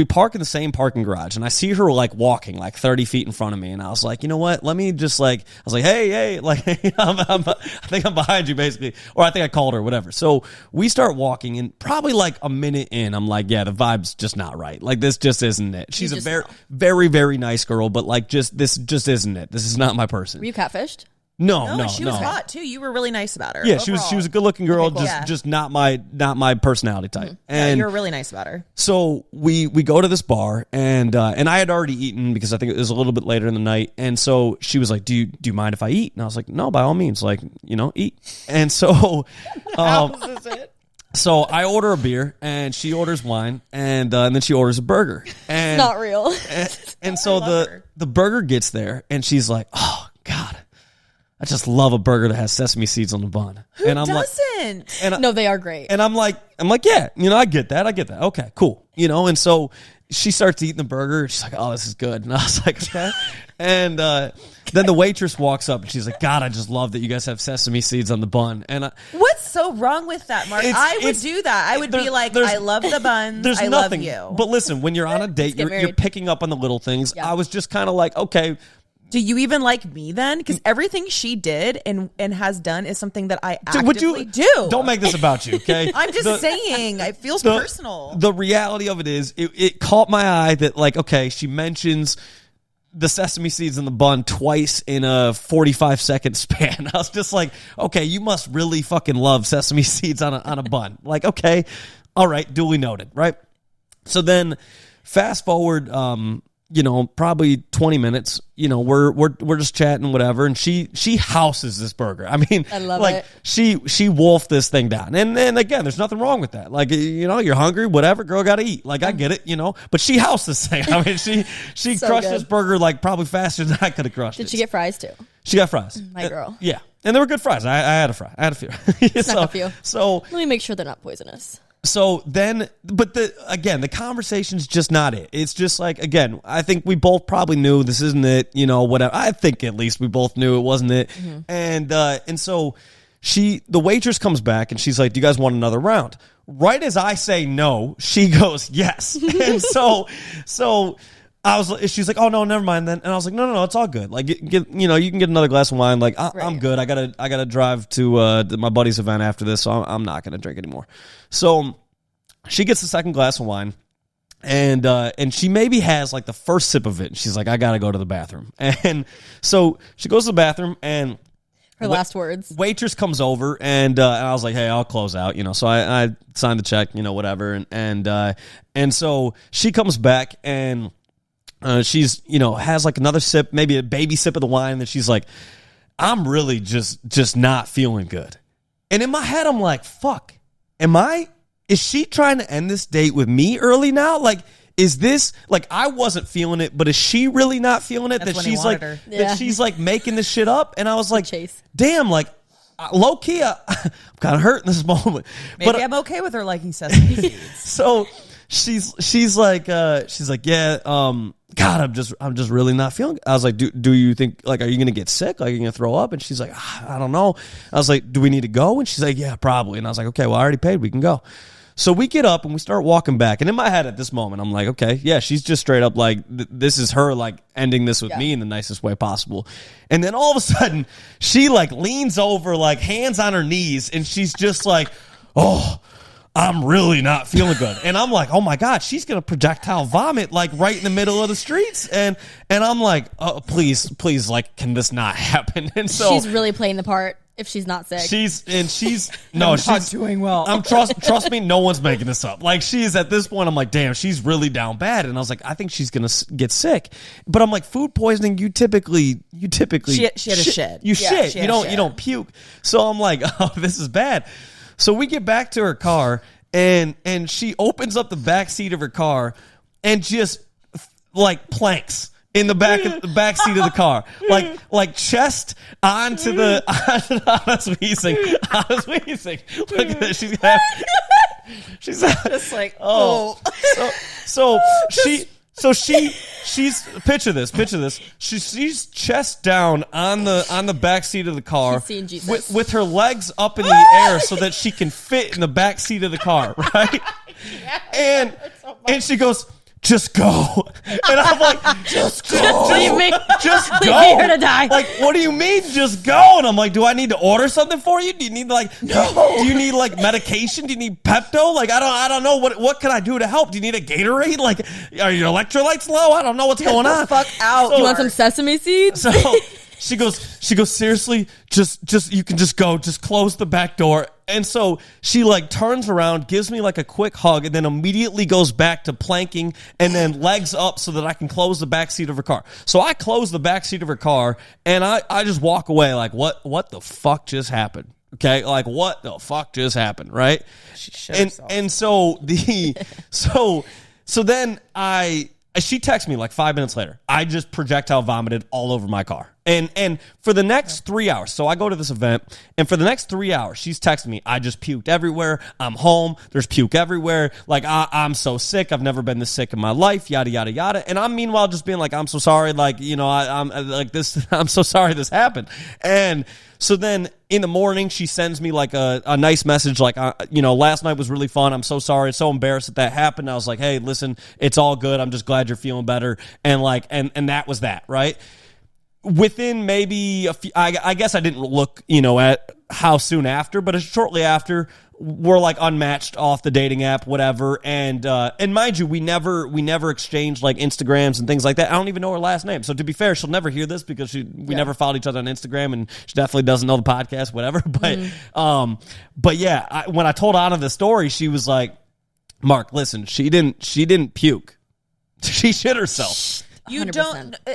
park in the same parking garage, and I see her like walking like 30 feet in front of me, and I was like, you know what? Let me just like, I was like, hey, like, I think I'm behind you, basically, or I think I called her, whatever. So we start walking, and probably like a minute in, I'm like, yeah, the vibe's just not right. Like this just isn't it. She's a very, very, very nice girl, but like this just isn't it. This is not my person. Were you catfished? No, and she was hot too. You were really nice about her. Yeah, overall. she was a good looking girl, cool. just not my personality type. And you were really nice about her. so we go to this bar, and I had already eaten because I think it was a little bit later in the night. And so she was like, "Do you mind if I eat?" And I was like, "No, by all means, like, eat." And so, so I order a beer, and she orders wine, and then she orders a burger. And Not real. and so the burger gets there, and she's like, "Oh God, I just love a burger that has sesame seeds on the bun." Who and I'm doesn't? like, No, they are great. and I'm like, yeah, I get that. Okay, cool. And so she starts eating the burger. She's like, "Oh, this is good." And I was like, "Okay." And then the waitress walks up and she's like, "God, I just love that you guys have sesame seeds on the bun." And What's so wrong with that, Mark? I would do that. I would be like, "I love the buns. There's I nothing. love you." But listen, when you're on a date, you're married. picking up on the little things. Yeah. I was just kind of like, okay. Do you even like me then? Because everything she did and has done is something that I actively do. Don't make this about you, okay? I'm just saying, it feels personal. The reality of it is, it caught my eye that, like, okay, she mentions the sesame seeds in the bun twice in a 45-second span. I was just like, okay, you must really fucking love sesame seeds on a bun. Like, okay, all right, duly noted, right? So then, fast forward, probably 20 minutes, we're just chatting, whatever, and she houses this burger. I mean, I love like, it. she wolfed this thing down. And again, there's nothing wrong with that. Like, you're hungry, whatever, girl, gotta eat. Like, I get it, but she housed this thing. I mean, she So crushed good. this burger, like, probably faster than I could have crushed it. Did she get fries too? She got fries. My girl. Yeah. And they were good fries. I had a fry. I had a few. Snuck a few. So Let me make sure they're not poisonous. So then, but the conversation's just not it. It's just like, again, I think we both probably knew this isn't it, whatever. I think at least we both knew it wasn't it. Mm-hmm. And so the waitress comes back and she's like, "Do you guys want another round?" Right as I say no, she goes, "Yes." And so she's like, "Oh no, never mind then." And I was like, no, it's all good. Like, you can get another glass of wine. Like, I'm good. I gotta drive to my buddy's event after this, so I'm not gonna drink anymore. So she gets the second glass of wine, and she maybe has like the first sip of it. And she's like, "I gotta go to the bathroom." And so she goes to the bathroom, and Her last words. waitress comes over, and I was like, "Hey, I'll close out." So I signed the check, whatever, and so she comes back and. She's, has like another sip, maybe a baby sip of the wine, and then she's like, "I'm really just not feeling good." And in my head, I'm like, fuck, is she trying to end this date with me early now? Like, is this, like, I wasn't feeling it, but is she really not feeling it? That's That when he she's like, wanted her. that she's like making this shit up? And I was like, Chase. damn, like, low key, I'm kind of hurt in this moment. Maybe I'm okay with her liking sesame seeds. So she's like, yeah, God, I'm just really not feeling. I was like, do you think, like, are you gonna get sick? Like, are you gonna throw up? And she's like, I don't know. I was like, do we need to go? And she's like, yeah, probably. And I was like, okay, well, I already paid. We can go. So we get up and we start walking back. And in my head at this moment, I'm like, okay, yeah, she's just straight up like, this is her like ending this with me in the nicest way possible. And then all of a sudden, she like leans over, like hands on her knees, and she's just like, "Oh, I'm really not feeling good." And I'm like, oh my God, she's going to projectile vomit like right in the middle of the streets. And I'm like, oh, please, like, can this not happen? And so She's really playing the part if she's not sick. she's she's doing well. I'm trust me, no one's making this up. Like, she's at this point, I'm like, damn, she's really down bad. And I was like, I think she's going to get sick. But I'm like, food poisoning, you typically she had a shit. You shit. she You had a shit. don't puke. So I'm like, oh, this is bad. So we get back to her car, and she opens up the back seat of her car and just like planks in the back seat of the car, like chest onto the. I was wheezing. Look at this. She's Just like, she's picture this. She's chest down on the back seat of the car, She's seeing Jesus. with her legs up in the air so that she can fit in the back seat of the car, right? And she goes, "Just go." And I'm like, "Just go. Leave me. Just Leave go." me here to die. Like, what do you mean, just go? And I'm like, do I need to order something for you? Do you need like, no? Do you need like medication? Do you need Pepto? Like, I don't know. What can I do to help? Do you need a Gatorade? Like, are your electrolytes low? I don't know what's going on. fuck out. You want some sesame seeds? She goes, seriously, just you can just go, just close the back door. And so she like turns around, gives me like a quick hug, and then immediately goes back to planking and then legs up so that I can close the back seat of her car. So I close the back seat of her car and I just walk away like, what the fuck just happened? Okay, like what the fuck just happened, right? She shit herself. And so so then she texts me like 5 minutes later. I just projectile vomited all over my car. And for the next 3 hours, so I go to this event, and for the next 3 hours, she's texting me, I just puked everywhere. I'm home. There's puke everywhere. Like, I'm so sick. I've never been this sick in my life, yada, yada, yada. And I'm meanwhile just being like, I'm so sorry. Like, you know, I'm like this. I'm so sorry this happened. And so then in the morning, she sends me like a nice message like, you know, last night was really fun. I'm so sorry. So embarrassed that happened. I was like, hey, listen, it's all good. I'm just glad you're feeling better. And like, and that was that, right? Within maybe I guess I didn't look, you know, at how soon after, but shortly after, we're like unmatched off the dating app, whatever. And mind you, we never exchanged like Instagrams and things like that. I don't even know her last name. So to be fair, she'll never hear this because we never followed each other on Instagram, and she definitely doesn't know the podcast, whatever. But yeah, when I told Anna the story, she was like, Mark, listen, she didn't puke. She shit herself. You 100%.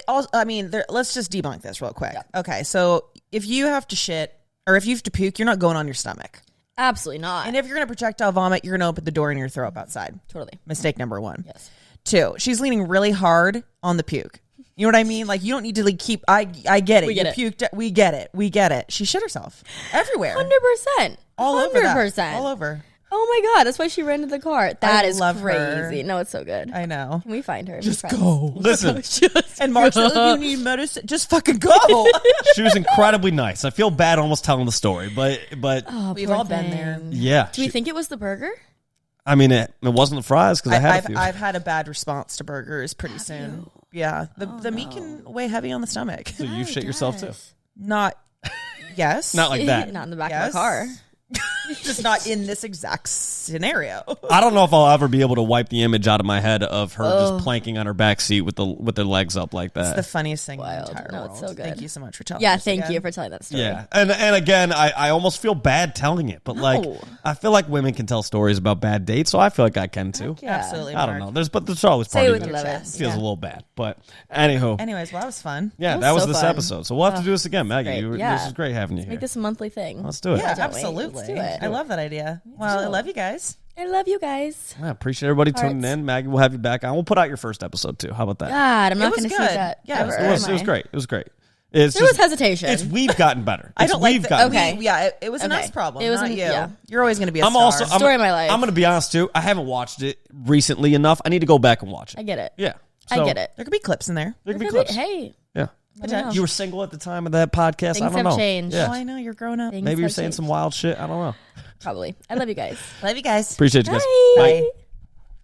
don't. I mean, let's just debunk this real quick. Yeah. Okay, so if you have to shit or if you have to puke, you're not going on your stomach. Absolutely not. And if you're going to projectile vomit, you're going to open the door and you're going to throw up outside. Totally. Mistake number one. Yes. 2, she's leaning really hard on the puke. You know what I mean? Like, you don't need to like keep. I get it. We get you it. Puked. We get it. She shit herself everywhere. 100%. All over that. 100%. All over. Oh my God, that's why she rented the car. That is love crazy. her. No, it's so good. I know. Can we find her? Just go. Listen, And Mark's like, you need medicine. Just fucking go. she was incredibly nice. I feel bad almost telling the story, but Oh, We've poor all been there. thing. yeah. Do we think it was the burger? I mean, it wasn't the fries because I had a few. I've had a bad response to burgers pretty soon. Yeah. The meat can weigh heavy on the stomach. So you shit yourself too? Not, yes. Not like that. Not in the back Yes. of the car. Just not in this exact scenario. I don't know if I'll ever be able to wipe the image out of my head of her just planking on her back seat with their legs up like that. It's the funniest thing Wild. in the entire No, world. it's so good. Thank you so much for telling Yeah, us thank again. you for telling that story. Yeah, and again, I almost feel bad telling it, but like I feel like women can tell stories about bad dates, so I feel like I can too. Yeah. Absolutely. I don't Mark. know. There's always part Say it of with me your that chest. feels Yeah. a little bad, but anywho, Anyways, well, that was fun. yeah, That that was was so this fun. episode. So we'll have to do this again, Maggie. Great. Yeah. This is great having you here. Make this a monthly thing. Let's do it. Yeah, don't wait. absolutely. Let's do it. I love that idea. Well, I love you guys. I love you guys. I appreciate everybody tuning Hearts. in. Maggie, we'll have you back on. We'll put out your first episode too. How about that? God, I'm not was going to see good. that Yeah, it was ever. good. It was am I? great. It was great. There was hesitation. We've gotten better. I don't like we've that. gotten Okay. It was an Okay. us problem. It was not an- you. yeah. You're always going to be a I'm star. also Story of my life. I'm going to be honest too. I haven't watched it recently enough. I need to go back and watch it. I get it. Yeah, I So, get it. There could be clips in there. There could be Could be- clips. Hey, Yeah, let me know. you were single at the time of that podcast. Things I don't have know. changed. Yeah. Oh, I know. You're grown up. Things Maybe you're have saying changed. some wild shit. I don't know. Probably. I love you guys. Love you guys. Appreciate you guys. Bye. Bye.